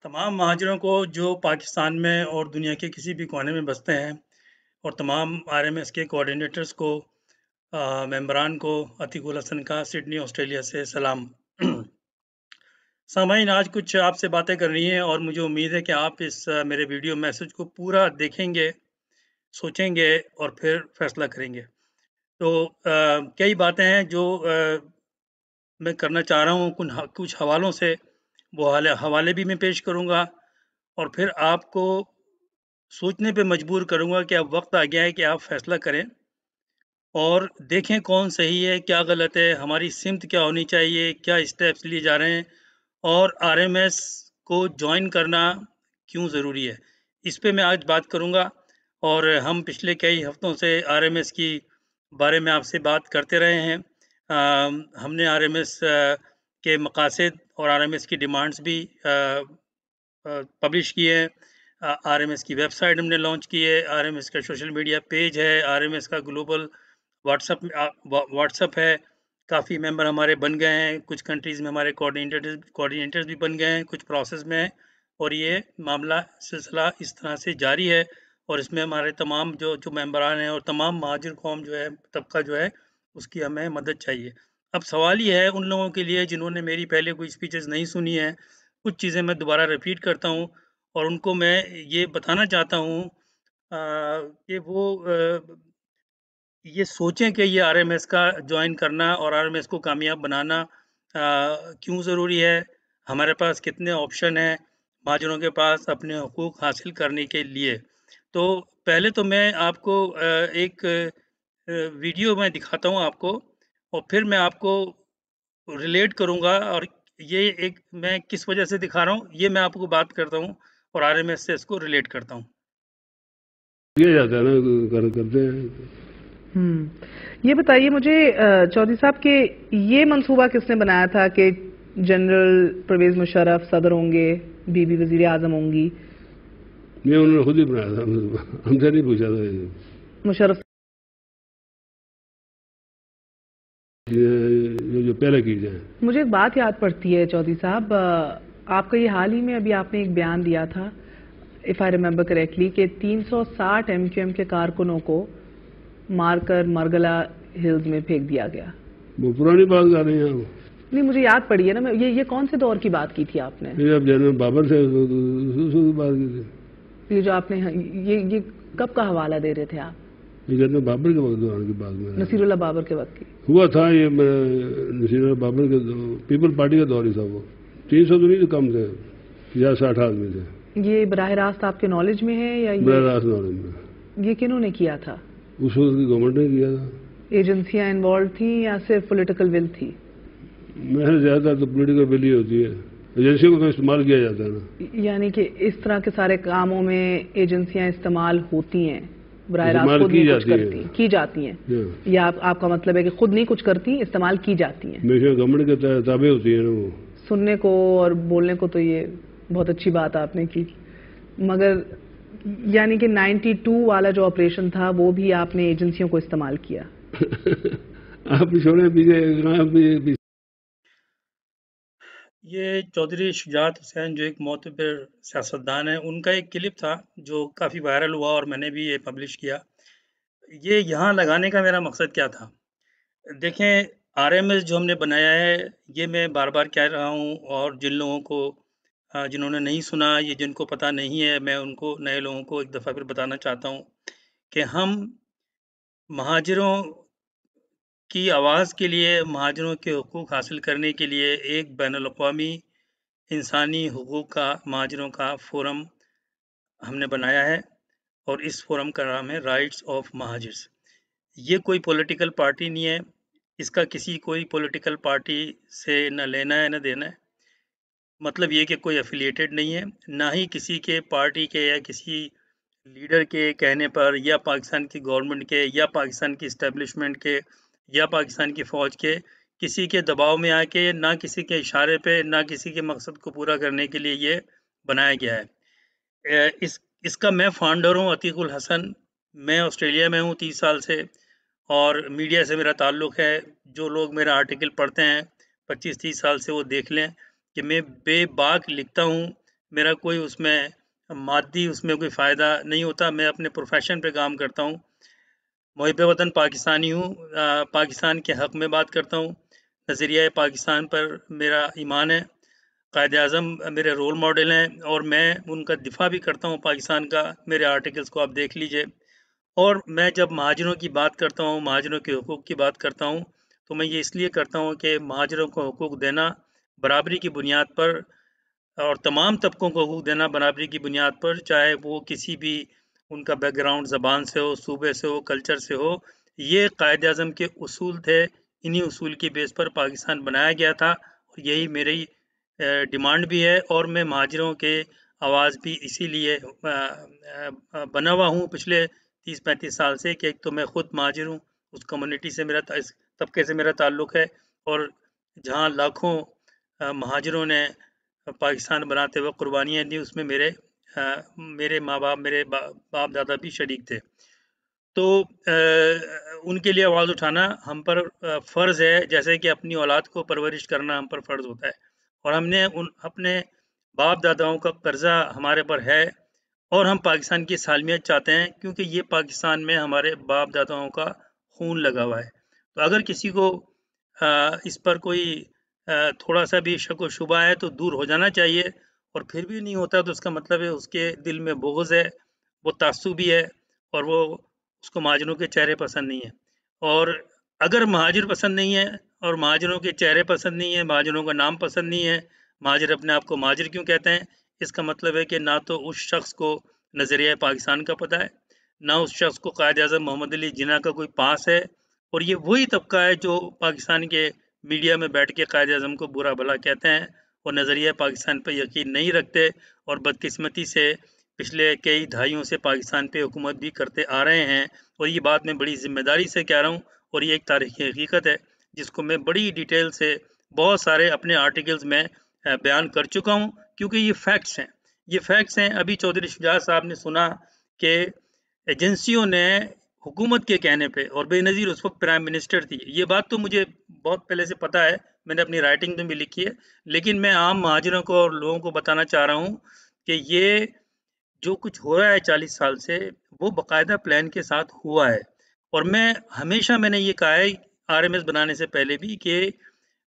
तमाम महाजरों को जो पाकिस्तान में और दुनिया के किसी भी कोने में बसते हैं और तमाम आरएमएस के कोऑर्डिनेटर्स को मेंबरान को अतीकुल हसन का सिडनी ऑस्ट्रेलिया से सलाम। सामाईन, आज कुछ आपसे बातें करनी है और मुझे उम्मीद है कि आप इस मेरे वीडियो मैसेज को पूरा देखेंगे, सोचेंगे और फिर फैसला करेंगे। तो कई बातें हैं जो मैं करना चाह रहा हूँ, कुछ हवालों से वो हवाले भी मैं पेश करूँगा और फिर आपको सोचने पे मजबूर करूँगा कि अब वक़्त आ गया है कि आप फ़ैसला करें और देखें कौन सही है, क्या गलत है, हमारी सिमत क्या होनी चाहिए, क्या स्टेप्स लिए जा रहे हैं और आरएमएस को जॉइन करना क्यों ज़रूरी है। इस पे मैं आज बात करूँगा और हम पिछले कई हफ़्तों से आरएमएस की बारे में आपसे बात करते रहे हैं। हमने आरएमएस के मकासद और आरएमएस की डिमांड्स भी पब्लिश किए हैं। आरएमएस की वेबसाइट हमने लॉन्च की है, आरएमएस का सोशल मीडिया पेज है, आरएमएस का ग्लोबल व्हाट्सएप है। काफ़ी मेंबर हमारे बन गए हैं, कुछ कंट्रीज़ में हमारे कोऑर्डिनेटर्स भी बन गए हैं, कुछ प्रोसेस में है और ये मामला सिलसिला इस तरह से जारी है और इसमें हमारे तमाम जो जो मेंबरान हैं और तमाम महाजिर कौम जो है, तबका जो है, उसकी हमें मदद चाहिए। अब सवाल ये है उन लोगों के लिए जिन्होंने मेरी पहले कोई स्पीचेज़ नहीं सुनी हैं, कुछ चीज़ें मैं दोबारा रिपीट करता हूँ और उनको मैं ये बताना चाहता हूँ कि वो ये सोचें कि ये आरएमएस का जॉइन करना और आरएमएस को कामयाब बनाना क्यों ज़रूरी है, हमारे पास कितने ऑप्शन हैं महाजरों के पास अपने हकूक़ हासिल करने के लिए। तो पहले तो मैं आपको एक वीडियो मैं दिखाता हूँ आपको और फिर मैं आपको रिलेट करूँगा और ये एक मैं किस वजह से दिखा रहा हूँ, ये मैं आपको बात करता हूँ और आरएमएस से इसको रिलेट करता हूँ। किया जाता है ना, करते हैं। ये बताइए मुझे चौधरी साहब के ये मंसूबा किसने बनाया था कि जनरल परवेज मुशर्रफ सदर होंगे, बीबी वजीर आजम होंगी? ये उन्होंने खुद ही बनाया था, हमसे नहीं पूछा था। मुशर्रफ जो पहले की जाए। मुझे एक बात याद पड़ती है चौधरी साहब, आपका ये हाल ही में अभी आपने एक बयान दिया था, इफ आई रिमेम्बर करेक्टली, कि 360 एमक्यूएम के कारकुनों को मारकर मरगला हिल्स में फेंक दिया गया। वो पुरानी बात कर रहे हैं आप? नहीं, मुझे याद पड़ी है ना। मैं ये कौन से दौर की बात की थी आपने? ये अब जनरल बाबर से बात की थी। ये जो आपने ये कब का हवाला दे रहे थे आप? ये जनरल बाबर के वक्त दौरान की बात में, नसीरुल्लाह बाबर के वक्त की हुआ था ये। नसीरुल्लाह बाबर के पीपल पार्टी का दौर ही था वो। 300 तो नहीं तो कम थे या 60 आदमी थे। ये बराह रास्त आपके नॉलेज में है या बराह रास्त नॉलेज में? ये किन्होंने किया था? उस वक्त की गवर्नमेंट ने किया था। एजेंसियां इन्वॉल्व थी या सिर्फ पॉलिटिकल विल थी? मैं ज्यादा तो पॉलिटिकल विल ही होती है, एजेंसियों को तो इस्तेमाल किया जाता है ना। यानी कि इस तरह के सारे कामों में एजेंसियां इस्तेमाल होती हैं, बराह रास्त इस्तेमाल खुद की नहीं कुछ जाती है। करती, की जाती हैं? या आपका मतलब है कि खुद नहीं कुछ करती, इस्तेमाल की जाती हैं? हमेशा गवर्नमेंट के ताबे होती है ना वो। सुनने को और बोलने को तो ये बहुत अच्छी बात आपने की, मगर यानी कि 92 वाला जो ऑपरेशन था वो भी आपने एजेंसियों को इस्तेमाल किया? आप छोड़े पीछे। ये चौधरी शुजात हुसैन जो एक मोतबर सियासतदान है, उनका एक क्लिप था जो काफ़ी वायरल हुआ और मैंने भी ये पब्लिश किया। ये यहाँ लगाने का मेरा मकसद क्या था? देखें, आरएमएस जो हमने बनाया है, ये मैं बार-बार कह रहा हूँ और जिन लोगों को जिन्होंने नहीं सुना, ये जिनको पता नहीं है, मैं उनको नए लोगों को एक दफ़ा फिर बताना चाहता हूँ कि हम महाजिरों की आवाज़ के लिए, महाजिरों के हकूक़ हासिल करने के लिए एक बैनुल-अक़वामी इंसानी हकूक़ का, महाजिरों का फ़ोरम हमने बनाया है और इस फ़ोरम का नाम है राइट्स ऑफ महाजिर्स। ये कोई पॉलिटिकल पार्टी नहीं है, इसका किसी कोई पॉलिटिकल पार्टी से न लेना है, न देना है। मतलब ये कि कोई एफ़िलिएटेड नहीं है, ना ही किसी के पार्टी के या किसी लीडर के कहने पर या पाकिस्तान की गवर्नमेंट के या पाकिस्तान की एस्टेब्लिशमेंट के या पाकिस्तान की फ़ौज के किसी के दबाव में आके, ना किसी के इशारे पे, ना किसी के मकसद को पूरा करने के लिए ये बनाया गया है। इसका मैं फाउंडर हूँ अतीकुल हसन। मैं ऑस्ट्रेलिया में हूँ 30 साल से और मीडिया से मेरा ताल्लुक़ है। जो लोग मेरा आर्टिकल पढ़ते हैं 25-30 साल से, वो देख लें कि मैं बेबाक लिखता हूँ, मेरा कोई उसमें मादी उसमें कोई फ़ायदा नहीं होता। मैं अपने प्रोफ़ेशन पे काम करता हूँ। मुहिब वतन पाकिस्तानी हूँ। पाकिस्तान के हक़ में बात करता हूँ। नज़रिया पाकिस्तान पर मेरा ईमान है। कायद-ए-आज़म मेरे रोल मॉडल हैं और मैं उनका दिफ़ा भी करता हूँ पाकिस्तान का। मेरे आर्टिकल्स को आप देख लीजिए। और मैं जब महाजिरों की बात करता हूँ, महाजिरों के हुकूक की बात करता हूँ, तो मैं ये इसलिए करता हूँ कि महाजिरों को हुकूक देना बराबरी की बुनियाद पर और तमाम तबकों को हकूक़ देना बराबरी की बुनियाद पर, चाहे वो किसी भी उनका बैकग्राउंड ज़बान से हो, सूबे से हो, कल्चर से हो, ये कायद-ए-आज़म के उसूल थे। इन्हीं उसूल की बेस पर पाकिस्तान बनाया गया था और यही मेरी डिमांड भी है और मैं महाजिरों के आवाज़ भी इसीलिए बना हुआ हूँ पिछले 30-35 साल से कि एक तो मैं खुद महाजिर हूँ, उस कम्युनिटी से मेरा इस तबके से मेरा ताल्लुक़ है और जहाँ लाखों महाजिरों ने पाकिस्तान बनाते वक़्त कुर्बानियाँ दी, उसमें मेरे माँ-बाप, मेरे बाप-दादा भी शरीक थे। तो उनके लिए आवाज़ उठाना हम पर फ़र्ज़ है, जैसे कि अपनी औलाद को परवरिश करना हम पर फ़र्ज़ होता है और हमने अपने बाप-दादाओं का कर्ज़ा हमारे पर है और हम पाकिस्तान की सालमियत चाहते हैं क्योंकि ये पाकिस्तान में हमारे बाप-दादाओं का खून लगा हुआ है। तो अगर किसी को इस पर कोई थोड़ा-सा भी शक व शुबा है तो दूर हो जाना चाहिए और फिर भी नहीं होता तो इसका मतलब है उसके दिल में बुग़्ज़ है, वो तास्सुबी है और वो उसको महाजिरों के चेहरे पसंद नहीं है। और अगर महाजिर पसंद नहीं है और महाजिरों के चेहरे पसंद नहीं है, महाजिरों का नाम पसंद नहीं है, महाजिर अपने आप को महाजिर क्यों कहते हैं? इसका मतलब है कि ना तो उस शख़्स को नज़रिया पाकिस्तान का पता है, ना उस शख़्स को कायद-ए-आज़म मोहम्मद अली जिन्ना का कोई पास है और ये वही तबका है जो पाकिस्तान के मीडिया में बैठ के कायद-ए-आज़म को बुरा-भला कहते हैं और नज़रिया पाकिस्तान पे यकीन नहीं रखते और बदकिस्मती से पिछले कई दहाइयों से पाकिस्तान पे हुकूमत भी करते आ रहे हैं और ये बात मैं बड़ी ज़िम्मेदारी से कह रहा हूँ और ये एक तारीख़ी हकीकत है, जिसको मैं बड़ी डिटेल से बहुत सारे अपने आर्टिकल्स में बयान कर चुका हूँ क्योंकि ये फैक्ट्स हैं। ये फैक्ट्स हैं। अभी चौधरी शुजात साहब ने सुना कि एजेंसियों ने हुकूमत के कहने पे और बेनज़ीर उस वक़्त प्राइम मिनिस्टर थी। ये बात तो मुझे बहुत पहले से पता है, मैंने अपनी राइटिंग में भी लिखी है, लेकिन मैं आम महाजिरों को और लोगों को बताना चाह रहा हूँ कि ये जो कुछ हो रहा है 40 साल से, वो बाकायदा प्लान के साथ हुआ है। और मैंने ये कहा है आरएमएस बनाने से पहले भी कि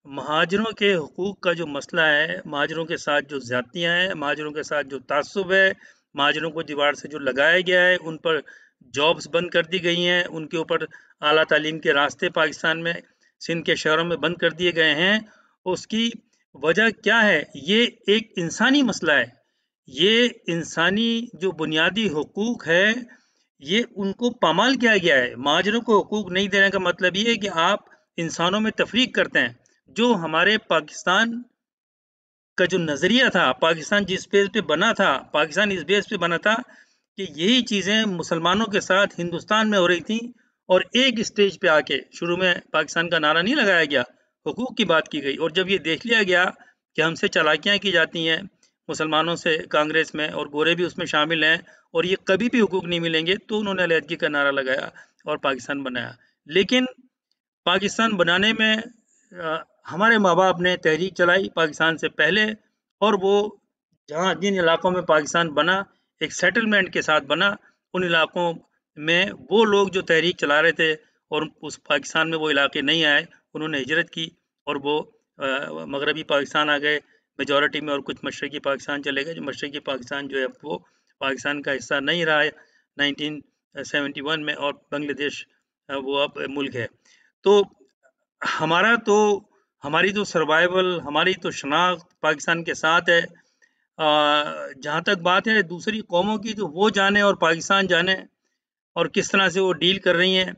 महाजिरों के हुकूक का जो मसला है, महाजिरों के साथ जो ज़्यादतियाँ हैं, महाजिरों के साथ जो ताज्जुब है, महाजिरों को दीवार से जो लगाया गया है, उन पर जॉब्स बंद कर दी गई हैं, उनके ऊपर आला तालीम के रास्ते पाकिस्तान में सिंध के शहरों में बंद कर दिए गए हैं। उसकी वजह क्या है? ये एक इंसानी मसला है। ये इंसानी जो बुनियादी हुकूक है, ये उनको पामाल किया गया है। महाजिरों को हुकूक नहीं देने का मतलब ये है कि आप इंसानों में तफरीक करते हैं। जो हमारे पाकिस्तान का जो नज़रिया था, पाकिस्तान जिस बेस पे बना था, पाकिस्तान इस बेस पे बना था कि यही चीज़ें मुसलमानों के साथ हिंदुस्तान में हो रही थी और एक स्टेज पे आके शुरू में पाकिस्तान का नारा नहीं लगाया गया, हुकूक की बात की गई और जब ये देख लिया गया कि हमसे चालाकियाँ की जाती हैं मुसलमानों से कांग्रेस में और गोरे भी उसमें शामिल हैं और ये कभी भी हुकूक नहीं मिलेंगे, तो उन्होंने अलहदगी का नारा लगाया और पाकिस्तान बनाया। लेकिन पाकिस्तान बनाने में हमारे माँ-बाप ने तहरीक चलाई पाकिस्तान से पहले और वो जिन इलाकों में पाकिस्तान बना, एक सेटलमेंट के साथ बना, उन इलाकों में वो लोग जो तहरीक चला रहे थे और उस पाकिस्तान में वो इलाके नहीं आए, उन्होंने हिजरत की और वो मगरबी पाकिस्तान आ गए मेजॉरिटी में और कुछ मशरक़ी पाकिस्तान चले गए। जो मशरक़ी पाकिस्तान जो है वो पाकिस्तान का हिस्सा नहीं रहा है 1971 में और बांग्लादेश वो अब मुल्क है। तो हमारी तो सर्वाइवल, हमारी तो शनाख्त पाकिस्तान के साथ है। जहाँ तक बात है दूसरी कौमों की, तो वो जाने और पाकिस्तान जाने और किस तरह से वो डील कर रही हैं।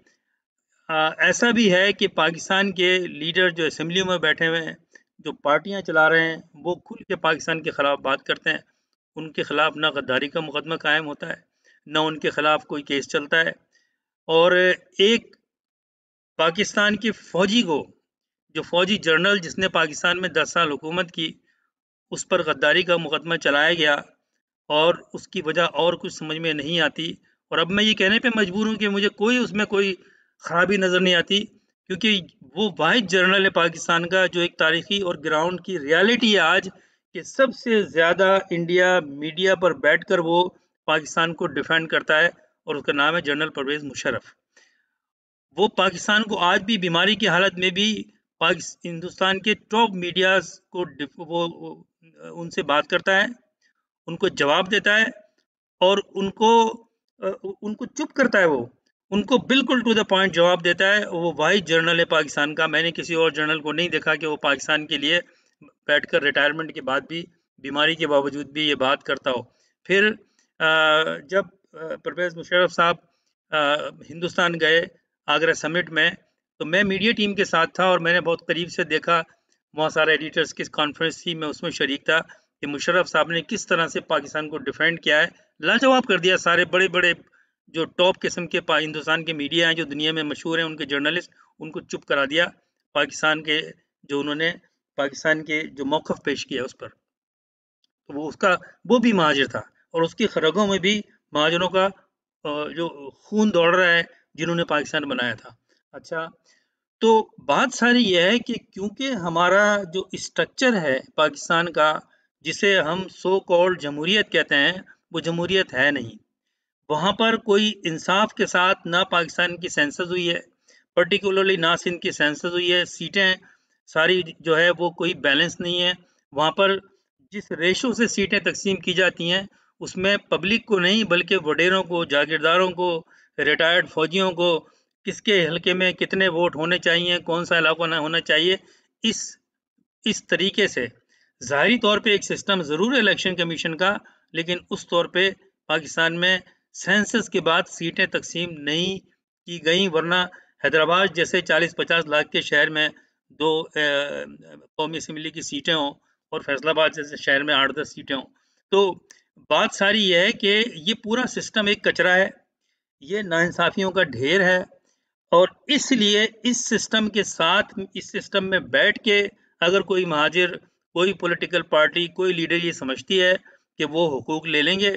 ऐसा भी है कि पाकिस्तान के लीडर जो असेंबली में बैठे हुए हैं, जो पार्टियां चला रहे हैं, वो खुल के पाकिस्तान के ख़िलाफ़ बात करते हैं। उनके ख़िलाफ़ ना गद्दारी का मुकदमा कायम होता है, ना उनके ख़िलाफ़ कोई केस चलता है और एक पाकिस्तान के फ़ौजी को, जो फ़ौजी जनरल जिसने पाकिस्तान में 10 साल हुकूमत की, उस पर गद्दारी का मुकदमा चलाया गया और उसकी वजह और कुछ समझ में नहीं आती। और अब मैं ये कहने पे मजबूर हूँ कि मुझे उसमें कोई ख़राबी नज़र नहीं आती क्योंकि वो वाहिद जनरल है पाकिस्तान का जो एक तारीख़ी और ग्राउंड की रियलिटी है आज कि सबसे ज़्यादा इंडिया मीडिया पर बैठकर वो पाकिस्तान को डिफेंड करता है, और उसका नाम है जनरल परवेज़ मुशर्रफ। वो पाकिस्तान को आज भी बीमारी की हालत में भी हिंदुस्तान के टॉप मीडियाज़ को उनसे बात करता है, उनको जवाब देता है, और उनको चुप करता है वो। उनको बिल्कुल टू द पॉइंट जवाब देता है। वो वाहिद जर्नल है पाकिस्तान का। मैंने किसी और जर्नल को नहीं देखा कि वो पाकिस्तान के लिए बैठकर रिटायरमेंट के बाद भी, बीमारी के बावजूद भी ये बात करता हो। फिर जब परवेज़ मुशर्रफ साहब हिंदुस्तान गए आगरा समिट में, तो मैं मीडिया टीम के साथ था और मैंने बहुत करीब से देखा, बहुत सारे एडिटर्स की कॉन्फ्रेंस थी, मैं उसमें शरीक था कि मुशर्रफ साहब ने किस तरह से पाकिस्तान को डिफेंड किया है, लाजवाब कर दिया। सारे बड़े-बड़े जो टॉप किस्म के हिंदुस्तान के मीडिया हैं, जो दुनिया में मशहूर हैं, उनके जर्नलिस्ट, उनको चुप करा दिया पाकिस्तान के, जो उन्होंने पाकिस्तान के जो मौक़िफ़ पेश किया उस पर। तो वो भी महाजिर था, और उसकी रगों में भी महाजिरों का जो खून दौड़ रहा है, जिन्होंने पाकिस्तान बनाया था। अच्छा, तो बात सारी ये है कि क्योंकि हमारा जो स्ट्रक्चर है पाकिस्तान का, जिसे हम सो कॉल्ड जमहूरियत कहते हैं, वो जमहूरियत है नहीं। वहाँ पर कोई इंसाफ के साथ ना पाकिस्तान की सेंसस हुई है, पर्टिकुलरली ना सिंध की सेंसस हुई है। सीटें सारी जो है वो कोई बैलेंस नहीं है। वहाँ पर जिस रेशो से सीटें तकसीम की जाती हैं, उसमें पब्लिक को नहीं बल्कि वडेरों को, जागीरदारों को, रिटायर्ड फौजियों को, किसके हल्के में कितने वोट होने चाहिए, कौन सा इलाका ना होना चाहिए, इस इस तरीके से ज़ाहिरी तौर पे एक सिस्टम ज़रूर है इलेक्शन कमीशन का, लेकिन उस तौर पे पाकिस्तान में सेंसस के बाद सीटें तकसीम नहीं की गई, वरना हैदराबाद जैसे 40-50 लाख के शहर में 2 कौमी असम्बली की सीटें हों, और फैसलाबाद जैसे शहर में 8-10 सीटें हों। तो बात सारी ये है कि ये पूरा सिस्टम एक कचरा है, ये नाइंसाफ़ियों का ढेर है, और इसलिए इस सिस्टम में बैठ के अगर कोई महाजिर, कोई पॉलिटिकल पार्टी, कोई लीडर ये समझती है कि वो हुकूक ले लेंगे,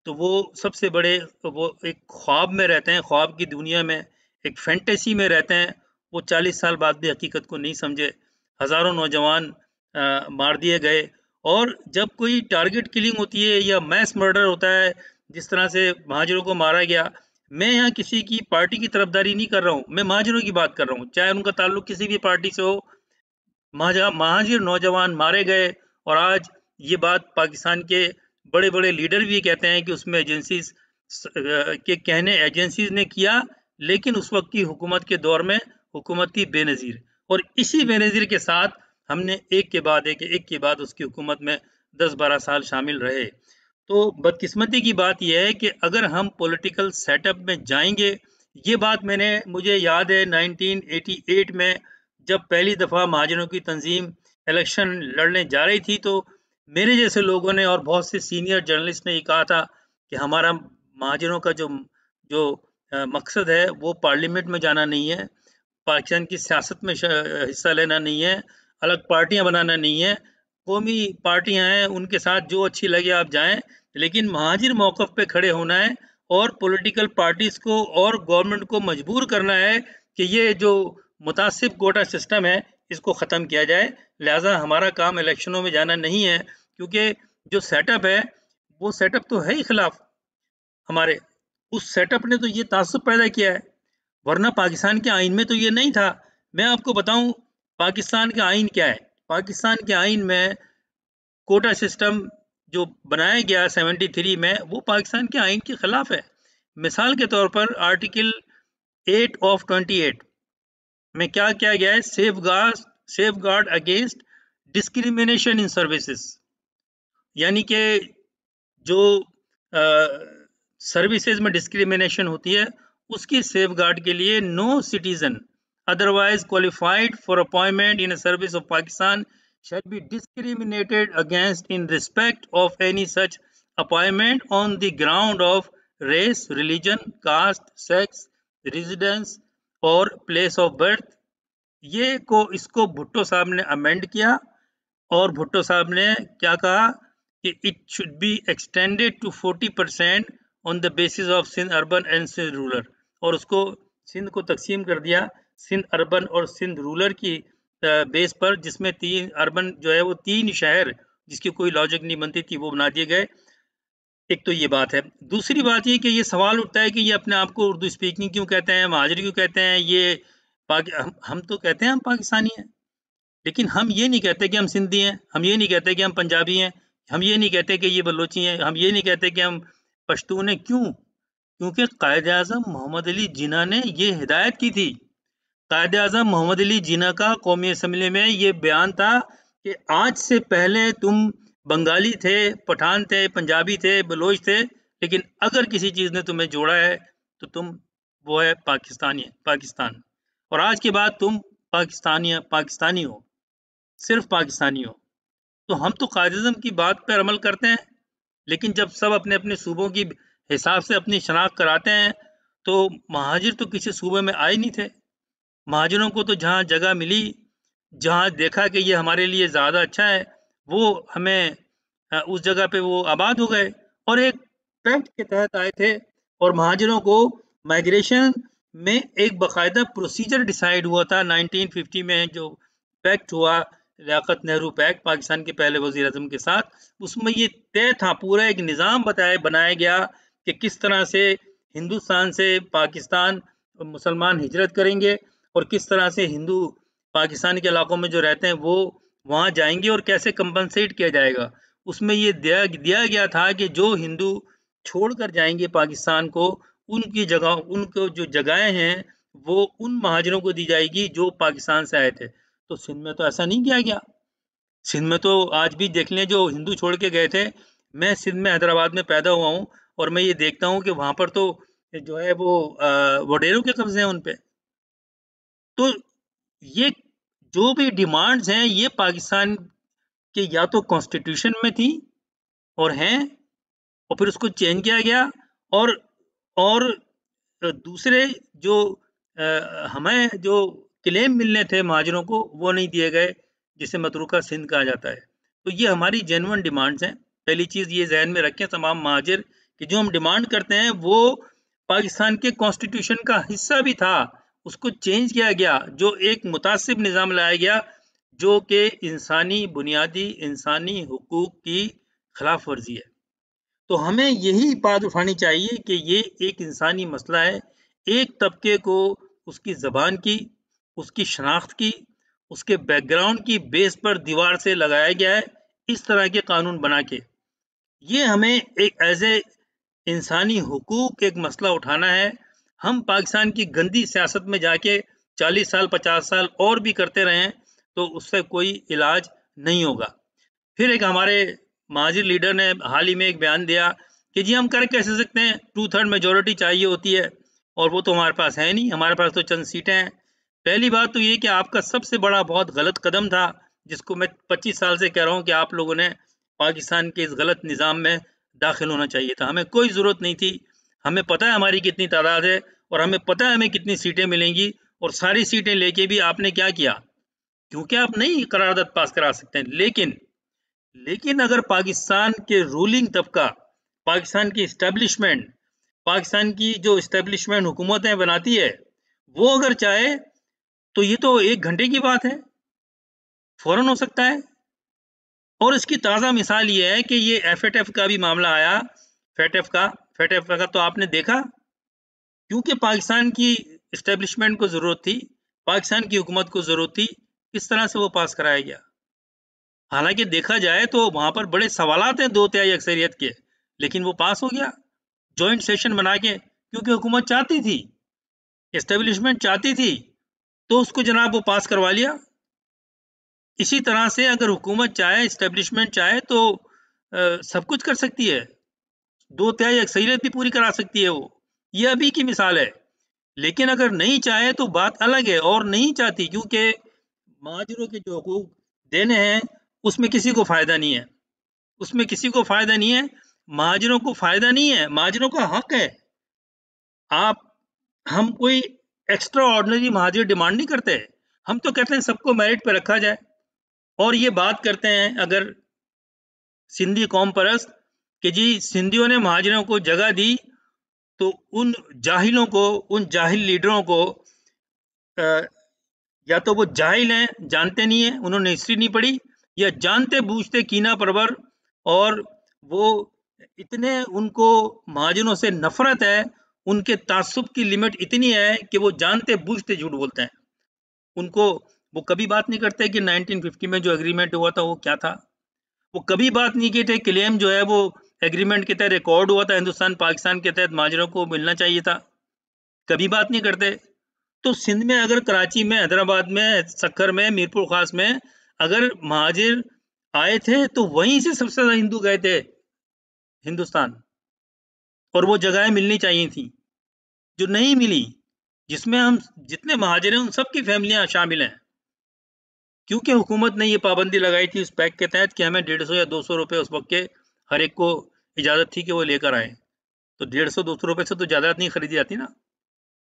तो वो सबसे बड़े, वो एक ख्वाब में रहते हैं, ख्वाब की दुनिया में, एक फैंटेसी में रहते हैं। वो 40 साल बाद भी हकीकत को नहीं समझे। हज़ारों नौजवान मार दिए गए, और जब कोई टारगेट किलिंग होती है या मैस मर्डर होता है, जिस तरह से महाजिरों को मारा गया, मैं यहाँ किसी की पार्टी की तरफदारी नहीं कर रहा हूँ, मैं महाजिरों की बात कर रहा हूँ, चाहे उनका ताल्लुक किसी भी पार्टी से हो। महाजिर नौजवान मारे गए, और आज ये बात पाकिस्तान के बड़े-बड़े लीडर भी कहते हैं कि उसमें एजेंसीज के कहने एजेंसीज ने किया, लेकिन उस वक्त की हुकूमत के दौर में हुकूमत थी बेनज़ीर, और इसी बेनज़ीर के साथ हमने एक के बाद उसकी हुकूमत में 10-12 साल शामिल रहे। तो बदकिस्मती की बात यह है कि अगर हम पॉलिटिकल सेटअप में जाएंगे, ये बात मुझे याद है 1988 में जब पहली दफ़ा महाजनों की तंजीम इलेक्शन लड़ने जा रही थी, तो मेरे जैसे लोगों ने और बहुत से सीनियर जर्नलिस्ट ने ये कहा था कि हमारा महाजनों का जो जो मकसद है वो पार्लियामेंट में जाना नहीं है, पाकिस्तान की सियासत में हिस्सा लेना नहीं है, अलग पार्टियां बनाना नहीं है। कौमी पार्टियां हैं, उनके साथ जो अच्छी लगे आप जाएं, लेकिन महाजिर मौक़िफ़ पे खड़े होना है, और पॉलिटिकल पार्टीज़ को और गवर्नमेंट को मजबूर करना है कि ये जो मुतासिब कोटा सिस्टम है, इसको ख़त्म किया जाए। लिहाजा हमारा काम इलेक्शनों में जाना नहीं है, क्योंकि जो सेटअप है, वो सेटअप तो है ही खिलाफ हमारे। उस सेटअप ने तो ये तासुब पैदा किया है, वरना पाकिस्तान के आइन में तो ये नहीं था। मैं आपको बताऊं पाकिस्तान का आइन क्या है। पाकिस्तान के आइन में कोटा सिस्टम जो बनाया गया 73 में, वो पाकिस्तान के आइन के खिलाफ है। मिसाल के तौर पर आर्टिकल 8 ऑफ 28 में क्या किया गया है, safe guard against discrimination in services, यानी कि जो सर्विसेज में डिस्क्रिमिनेशन होती है, उसकी सेफ गार्ड के लिए no citizen otherwise qualified for appointment in a service of Pakistan shall be discriminated against in respect of any such appointment on the ground of race, religion, caste, sex, residence और place of birth। इसको भुट्टो साहब ने amend किया, और भुट्टो साहब ने क्या कहा कि it should be extended to 40% on the basis of Sindh urban and Sindh rural, और उसको सिंध को तकसीम कर दिया सिंध अर्बन और सिंध रूरल की बेस पर, जिसमें 3 अर्बन जो है वो 3 शहर जिसकी कोई लॉजिक नहीं बनती थी, वो बना दिए गए। एक तो ये बात है। दूसरी बात ये कि ये सवाल उठता है कि ये अपने आप को उर्दू स्पीकिंग क्यों कहते हैं, महाजरी क्यों कहते हैं, ये हम तो कहते हैं हम पाकिस्तानी हैं, लेकिन हम ये नहीं कहते कि हम सिंधी हैं, हम ये नहीं कहते कि हम पंजाबी हैं, हम ये नहीं कहते कि ये बलोची हैं, हम ये नहीं कहते कि हम पश्तून हैं। क्यों? क्योंकि कायद-ए-आज़म मोहम्मद अली जिन्ना ने ये हिदायत की थी। कायद-ए-आज़म मोहम्मद अली जिन्ना का कौमी असम्बली में ये बयान था कि आज से पहले तुम बंगाली थे, पठान थे, पंजाबी थे, बलोच थे, लेकिन अगर किसी चीज़ ने तुम्हें जोड़ा है तो वो है पाकिस्तान। और आज के बाद तुम पाकिस्तानी हो, सिर्फ पाकिस्तानी हो। तो हम तो कायद-ए-आज़म की बात पर अमल करते हैं, लेकिन जब सब अपने-अपने सूबों की हिसाब से अपनी शनाख्त कराते हैं, तो महाजिर तो किसी सूबे में आए नहीं थे। महाजरों को तो जहाँ जगह मिली, जहाँ देखा कि ये हमारे लिए ज़्यादा अच्छा है, वो हमें उस जगह पे वो आबाद हो गए और एक पैक्ट के तहत आए थे। और महाजरों को माइग्रेशन में एक बाकायदा प्रोसीजर डिसाइड हुआ था 1950 में, जो पैक्ट हुआ, लियाकत नेहरू पैक्ट, पाकिस्तान के पहले वज़ीर आज़म के साथ। उसमें ये तय था, पूरा एक निज़ाम बनाया गया कि किस तरह से हिंदुस्तान से पाकिस्तान मुसलमान हिजरत करेंगे और किस तरह से हिंदू पाकिस्तान के इलाकों में जो रहते हैं वो वहाँ जाएंगे और कैसे कंपनसेट किया जाएगा। उसमें ये दिया गया था कि जो हिंदू छोड़कर जाएंगे पाकिस्तान को, उनको जो जगहें हैं वो उन महाजरों को दी जाएगी जो पाकिस्तान से आए थे। तो सिंध में तो ऐसा नहीं किया गया। सिंध में तो आज भी देख लें, जो हिंदू छोड़ के गए थे। मैं सिंध में हैदराबाद में पैदा हुआ हूँ और मैं ये देखता हूँ कि वहाँ पर तो जो है वो वडेरों के कब्जे हैं उन पे। तो ये जो भी डिमांड्स हैं ये पाकिस्तान के या तो कॉन्स्टिट्यूशन में थी और हैं, और फिर उसको चेंज किया गया। और दूसरे जो हमें जो क्लेम मिलने थे महाजरों को, वो नहीं दिए गए, जिसे मतरूका सिंध कहा जाता है। तो ये हमारी जेन्युइन डिमांड्स हैं। पहली चीज़ ये जहन में रखें तमाम महाजिर कि जो हम डिमांड करते हैं वो पाकिस्तान के कॉन्स्टिट्यूशन का हिस्सा भी था। उसको चेंज किया गया, जो एक मुतासिब निज़ाम लाया गया जो कि बुनियादी इंसानी हुकूक की खिलाफ वर्जी है। तो हमें यही बात उठानी चाहिए कि ये एक इंसानी मसला है। एक तबके को उसकी ज़बान की, उसकी शनाख्त की, उसके बैकग्राउंड की बेस पर दीवार से लगाया गया है इस तरह के कानून बना के। ये हमें एक एज ए इंसानी हुकूक एक मसला उठाना है। हम पाकिस्तान की गंदी सियासत में जाके 40 साल 50 साल और भी करते रहें तो उससे कोई इलाज नहीं होगा। फिर एक हमारे महाजिर लीडर ने हाल ही में एक बयान दिया कि जी हम कर कैसे सकते हैं, 2/3 मेजोरिटी चाहिए होती है और वो तो हमारे पास है नहीं, हमारे पास तो चंद सीटें हैं। पहली बात तो ये कि आपका सबसे बड़ा बहुत गलत कदम था, जिसको मैं 25 साल से कह रहा हूँ कि आप लोगों ने पाकिस्तान के इस गलत निज़ाम में दाखिल होना चाहिए था। हमें कोई ज़रूरत नहीं थी। हमें पता है हमारी कितनी तादाद है और हमें पता है हमें कितनी सीटें मिलेंगी, और सारी सीटें लेके भी आपने क्या किया, क्योंकि आप नहीं करारदाद पास करा सकते हैं। लेकिन अगर पाकिस्तान के रूलिंग तबका, पाकिस्तान की इस्टेब्लिशमेंट, पाकिस्तान की जो इस्टेब्लिशमेंट हुकूमतें बनाती है, वो अगर चाहे तो ये तो 1 घंटे की बात है, फौरन हो सकता है। और इसकी ताज़ा मिसाल ये है कि ये एफएटीएफ का भी मामला आया। फेटेफ का तो आपने देखा, क्योंकि पाकिस्तान की इस्टेब्लिशमेंट को ज़रूरत थी, पाकिस्तान की हुकूमत को ज़रूरत थी, किस तरह से वो पास कराया गया। हालांकि देखा जाए तो वहां पर बड़े सवालात हैं 2/3 अक्सरियत के, लेकिन वो पास हो गया जॉइंट सेशन बना के, क्योंकि हुकूमत चाहती थी, एस्टेब्लिशमेंट चाहती थी, तो उसको जनाब वो पास करवा लिया। इसी तरह से अगर हुकूमत चाहे, एस्टेब्लिशमेंट चाहे तो सब कुछ कर सकती है, 2/3 अक्सरियत भी पूरी करा सकती है वो। ये अभी की मिसाल है। लेकिन अगर नहीं चाहे तो बात अलग है, और नहीं चाहती क्योंकि महाजरों के जो हकूक देने हैं उसमें किसी को फायदा नहीं है, उसमें किसी को फायदा नहीं है, महाजरों को फायदा नहीं है, महाजरों का हक है। हम कोई एक्स्ट्रा ऑर्डिनरी महाजिर डिमांड नहीं करते, हम तो कहते हैं सबको मेरिट पे रखा जाए। और ये बात करते हैं अगर सिंधी कौम परस्त कि जी सिंधियों ने महाजरों को जगह दी, तो उन जाहिलों को, उन जाहिल लीडरों को, या तो वो जाहिल हैं, जानते नहीं हैं, उन्होंने हिस्ट्री नहीं पढ़ी, या जानते बूझते कीना परवर, और वो इतने उनको महाजनों से नफरत है, उनके ताज्जुब की लिमिट इतनी है कि वो जानते बूझते झूठ बोलते हैं। उनको वो कभी बात नहीं करते कि 1950 में जो एग्रीमेंट हुआ था वो क्या था। वो कभी बात नहीं की थे क्लेम जो है वो एग्रीमेंट के तहत रिकॉर्ड हुआ था, हिंदुस्तान पाकिस्तान के तहत महाजनों को मिलना चाहिए था, कभी बात नहीं करते। तो सिंध में अगर कराची में, हैदराबाद में, सक्खर में, मीरपुर खास में अगर महाजिर आए थे तो वहीं से सबसे ज्यादा हिंदू गए थे हिंदुस्तान, और वो जगहें मिलनी चाहिए थी जो नहीं मिली, जिसमें हम जितने महाजिर हैं उन सबकी फैमिलियां शामिल हैं, क्योंकि हुकूमत ने ये पाबंदी लगाई थी उस पैक के तहत कि हमें 150 या 200 रुपए उस वक्त के हर एक को इजाजत थी कि वो लेकर आए। तो 150-200 रुपए से तो जायदाद नहीं खरीदी जाती ना।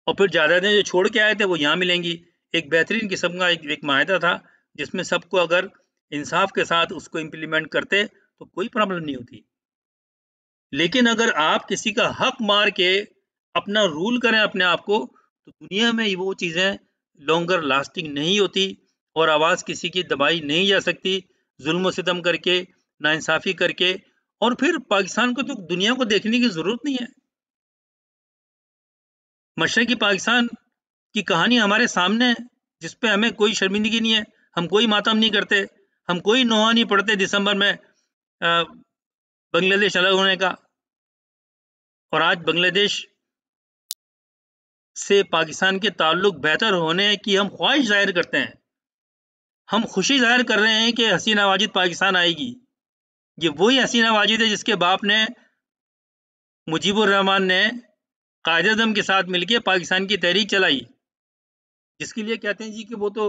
और फिर जायदादें जो छोड़ के आए थे वो यहाँ मिलेंगी। एक बेहतरीन किस्म का एक माहिदा था, जिसमें सबको अगर इंसाफ के साथ उसको इम्प्लीमेंट करते तो कोई प्रॉब्लम नहीं होती। लेकिन अगर आप किसी का हक मार के अपना रूल करें अपने आप को, तो दुनिया में वो चीज़ें लॉन्गर लास्टिंग नहीं होती, और आवाज़ किसी की दबाई नहीं जा सकती जुल्म सितम करके, नाइंसाफ़ी करके। और फिर पाकिस्तान को तो दुनिया को देखने की ज़रूरत नहीं है। मशरक़ी पाकिस्तान की कहानी हमारे सामने है, जिस पे हमें कोई शर्मिंदगी नहीं है। हम कोई मातम नहीं करते, हम कोई नोहा नहीं पढ़ते दिसंबर में बांग्लादेश अलग होने का। और आज बांग्लादेश से पाकिस्तान के ताल्लुक बेहतर होने की हम ख्वाहिश जाहिर करते हैं। हम खुशी जाहिर कर रहे हैं कि हसीना वाजिद पाकिस्तान आएगी। ये वही हसीना वाजिद है जिसके बाप ने, मुजीबुर रहमान ने, कायद-ए-आज़म के साथ मिलके पाकिस्तान की तहरीक चलाई, जिसके लिए कहते हैं जी कि वो तो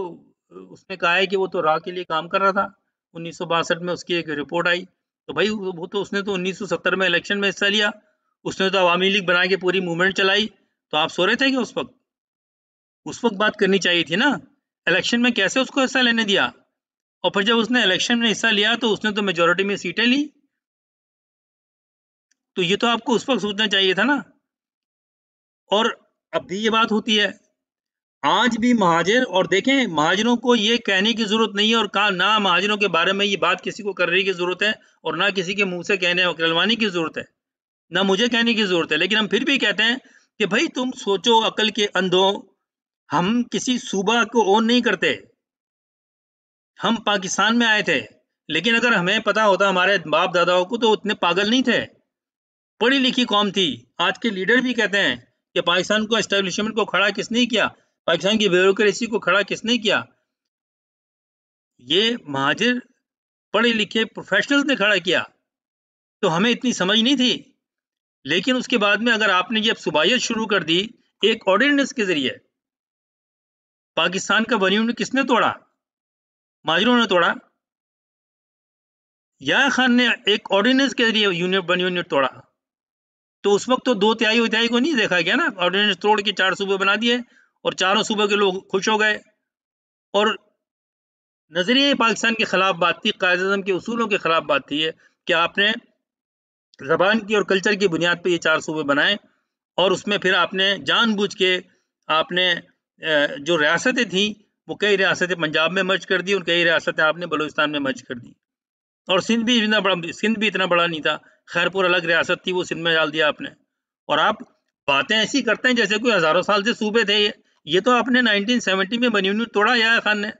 उसने कहा है कि वो तो रा के लिए काम कर रहा था। 1962 में उसकी एक रिपोर्ट आई। तो भाई वो तो उसने तो 1970 में इलेक्शन में हिस्सा लिया, उसने तो अवामी लीग बना के पूरी मूवमेंट चलाई। तो आप सो रहे थे कि उस वक्त बात करनी चाहिए थी ना। इलेक्शन में कैसे उसको हिस्सा लेने दिया, और फिर जब उसने इलेक्शन में हिस्सा लिया तो उसने तो मेजोरिटी में सीटें ली। तो ये तो आपको उस वक्त सोचना चाहिए था ना। और अब भी ये बात होती है आज भी महाजिर, और देखें महाजिरों को ये कहने की जरूरत नहीं है, और कहा ना महाजिरों के बारे में ये बात किसी को करने की जरूरत है, और ना किसी के मुंह से कहने और कहलवाने की जरूरत है, ना मुझे कहने की जरूरत है। लेकिन हम फिर भी कहते हैं कि भाई तुम सोचो अकल के अंधों, हम किसी सूबा को ओन नहीं करते, हम पाकिस्तान में आए थे। लेकिन अगर हमें पता होता हमारे बाप दादाओं को, तो उतने पागल नहीं थे, पढ़ी लिखी कौम थी। आज के लीडर भी कहते हैं कि पाकिस्तान को एस्टेब्लिशमेंट को खड़ा किसने किया, पाकिस्तान की ब्यूरोक्रेसी को खड़ा किसने किया, ये महाजिर पढ़े लिखे प्रोफेशनल्स ने खड़ा किया। तो हमें इतनी समझ नहीं थी। लेकिन उसके बाद में अगर आपने ये सुबायत शुरू कर दी एक ऑर्डिनेंस के जरिए, पाकिस्तान का बनी यूनिट किसने तोड़ा, महाजिरों ने तोड़ा। याह्या खान ने एक ऑर्डिनेंस के जरिए यूनिट बनी यूनिट तोड़ा। तो उस वक्त तो 2 तिहाई को नहीं देखा गया ना, ऑर्डिनेंस तोड़ के 4 सूबे बना दिए और चारों सूबे के लोग खुश हो गए। और नजरिए पाकिस्तान के खिलाफ बात थी, कायद-ए-आज़म के उसूलों के खिलाफ बात थी कि आपने जबान की और कल्चर की बुनियाद पर ये 4 सूबे बनाए, और उसमें फिर आपने जानबूझ के आपने जो रियासतें थी वो कई रियासतें पंजाब में मर्ज कर दी और कई रियासतें आपने बलूचिस्तान में मर्ज कर दी। और सिंध भी इतना बड़ा नहीं था, खैरपुर अलग रियासत थी, वो सिंध में डाल दिया आपने। और आप बातें ऐसी करते हैं जैसे कोई हजारों साल से सूबे थे। ये तो आपने 1970 में बनी यूनिट तोड़ा याह्या खान ने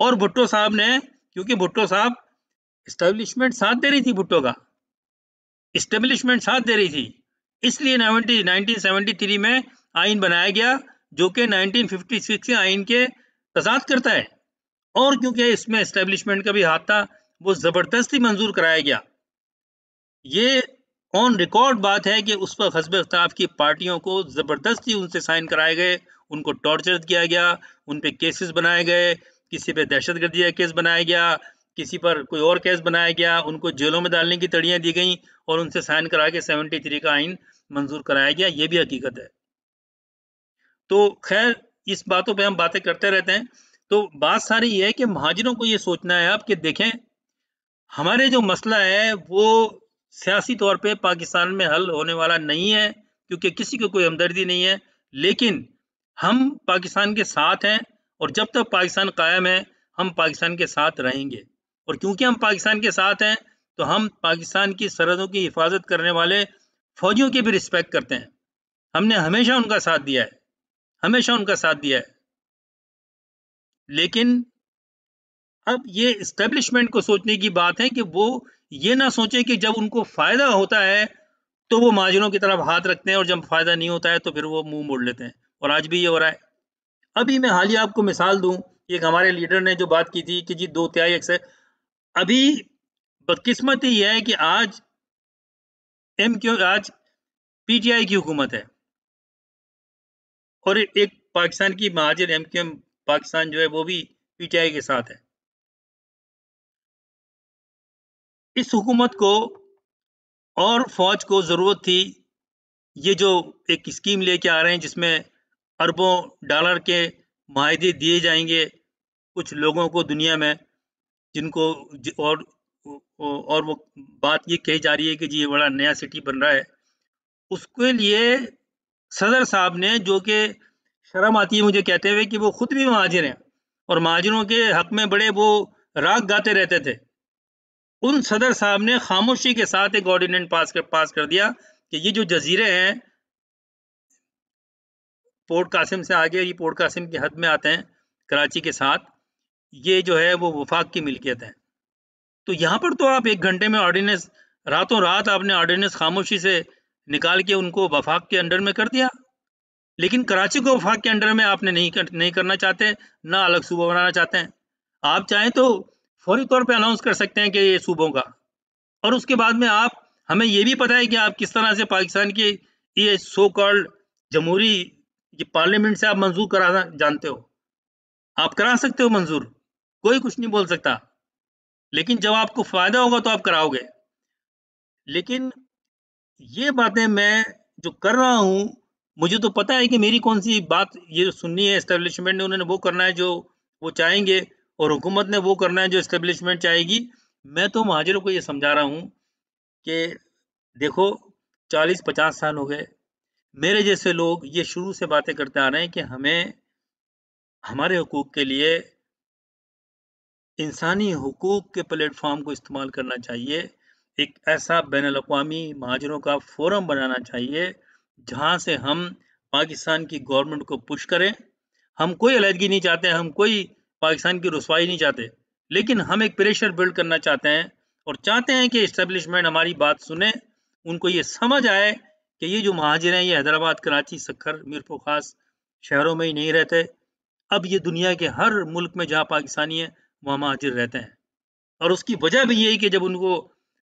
और भुट्टो साहब ने, क्योंकि भुट्टो साहब एस्टेब्लिशमेंट साथ दे रही थी, भुट्टो का एस्टेब्लिशमेंट साथ दे रही थी, इसलिए 1973 में आइन बनाया गया जो कि 1956 के आइन के तजाद करता है। और क्योंकि इसमें एस्टेब्लिशमेंट का भी हाथ था, वो जबरदस्ती मंजूर कराया गया। ये ऑन रिकॉर्ड बात है कि उस वक्त हस्ब इख्तिलाफ की पार्टियों को जबरदस्ती उनसे साइन कराए गए, उनको टॉर्चर किया गया, उन पे केसेस बनाए गए, किसी पे दहशतगर्दी का केस बनाया गया, किसी पर कोई और केस बनाया गया, उनको जेलों में डालने की तड़ियां दी गई और उनसे साइन करा के 73 का आइन मंजूर कराया गया। ये भी हकीकत है। तो खैर इस बातों पे हम बातें करते रहते हैं। तो बात सारी ये है कि महाजिरों को ये सोचना है अब कि देखें हमारे जो मसला है वो सियासी तौर पे पाकिस्तान में हल होने वाला नहीं है, क्योंकि किसी को कोई हमदर्दी नहीं है। लेकिन हम पाकिस्तान के साथ हैं और जब तक पाकिस्तान कायम है हम पाकिस्तान के साथ रहेंगे। और क्योंकि हम पाकिस्तान के साथ हैं तो हम पाकिस्तान की सरहदों की हिफाजत करने वाले फौजियों की भी रिस्पेक्ट करते हैं। हमने हमेशा उनका साथ दिया है, हमेशा उनका साथ दिया है। लेकिन अब ये एस्टेब्लिशमेंट को सोचने की बात है कि वो ये ना सोचें कि जब उनको फ़ायदा होता है तो वो महाजनों की तरफ हाथ रखते हैं और जब फ़ायदा नहीं होता है तो फिर वो मुँह मोड़ लेते हैं, और आज भी ये हो रहा है। अभी मैं हालिया आपको मिसाल दूँ, एक हमारे लीडर ने जो बात की थी कि जी 2 तिहाई अक्सर, अभी बदकिस्मती ये है कि आज पीटीआई की हुकूमत है और एक पाकिस्तान की महाजिर एमक्यूएम पाकिस्तान जो है वो भी पीटीआई के साथ है। इस हुकूमत को और फ़ौज को ज़रूरत थी, ये जो एक स्कीम लेके आ रहे हैं जिसमें अरबों डॉलर के मुआहदे दिए जाएँगे कुछ लोगों को दुनिया में, जिनको और वो बात ये कही जा रही है कि जी ये बड़ा नया सिटी बन रहा है। उसके लिए सदर साहब ने, जो कि शर्म आती है मुझे कहते हुए कि वो खुद भी महाजिर हैं और महाजिरों के हक में बड़े वो राग गाते रहते थे, उन सदर साहब ने खामोशी के साथ एक ऑर्डिनेंस पास कर दिया कि ये जो जजीरे हैं पोर्ट कासिम से आगे, ये पोर्ट कासिम की हद में आते हैं कराची के साथ, ये जो है वो वफाक की मिल्कियत है। तो यहाँ पर तो आप 1 घंटे में ऑर्डिनेंस, रातों रात आपने ऑर्डिनेंस खामोशी से निकाल के उनको वफाक के अंडर में कर दिया। लेकिन कराची को वफाक के अंडर में आपने नहीं करना चाहते, ना अलग सूबा बनाना चाहते हैं। आप चाहें तो फौरी तौर पे अनाउंस कर सकते हैं कि ये सूबों का, और उसके बाद में आप, हमें ये भी पता है कि आप किस तरह से पाकिस्तान की ये सो कॉल्ड जमहूरी, ये पार्लियामेंट से आप मंजूर कराना जानते हो। आप करा सकते हो मंजूर, कोई कुछ नहीं बोल सकता, लेकिन जब आपको फ़ायदा होगा तो आप कराओगे। लेकिन ये बातें मैं जो कर रहा हूँ, मुझे तो पता है कि मेरी कौन-सी बात ये सुननी है एस्टेब्लिशमेंट ने, उन्होंने वो करना है जो वो चाहेंगे, और हुकूमत ने वो करना है जो एस्टेब्लिशमेंट चाहेगी। मैं तो महाजिरों को ये समझा रहा हूँ कि देखो 40-50 साल हो गए, मेरे जैसे लोग ये शुरू से बातें करते आ रहे हैं कि हमें हमारे हुकूक के लिए इंसानी हुकूक के प्लेटफ़ॉर्म को इस्तेमाल करना चाहिए। एक ऐसा बैनुल-अक़वामी महाजिरों का फ़ोरम बनाना चाहिए, जहाँ से हम पाकिस्तान की गवर्नमेंट को पुश करें। हम कोई अलहदगी नहीं चाहते, हम कोई पाकिस्तान की रुसवाई नहीं चाहते, लेकिन हम एक प्रेशर बिल्ड करना चाहते हैं और चाहते हैं कि एस्टेब्लिशमेंट हमारी बात सुने। उनको ये समझ आए कि ये जो महाजिर हैं, ये हैदराबाद, कराची, सक्खर, मीरपुर ख़ास शहरों में ही नहीं रहते। अब ये दुनिया के हर मुल्क में जहाँ पाकिस्तानी है, वहाँ महाजिर रहते हैं, और उसकी वजह भी यही कि जब उनको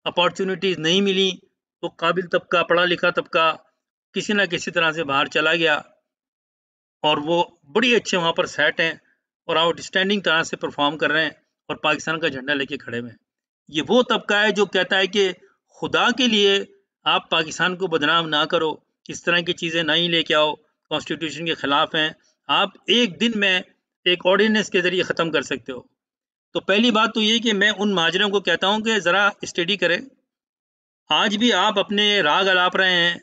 अपॉर्चुनिटीज़ नहीं मिली, तो काबिल तबका, पढ़ा-लिखा तबका किसी न किसी तरह से बाहर चला गया और वो बड़ी अच्छे वहाँ पर सेट हैं और आउटस्टैंडिंग तरह से परफ़ॉर्म कर रहे हैं और पाकिस्तान का झंडा लेके खड़े हुए हैं। ये वो तबका है जो कहता है कि खुदा के लिए आप पाकिस्तान को बदनाम ना करो, इस तरह की चीज़ें नहीं लेके आओ, कॉन्स्टिट्यूशन के खिलाफ हैं। आप एक दिन में एक ऑर्डिनेंस के ज़रिए ख़त्म कर सकते हो। तो पहली बात तो ये कि मैं उन महाजिरों को कहता हूँ कि ज़रा स्टडी करें। आज भी आप अपने राग अलाप रहे हैं।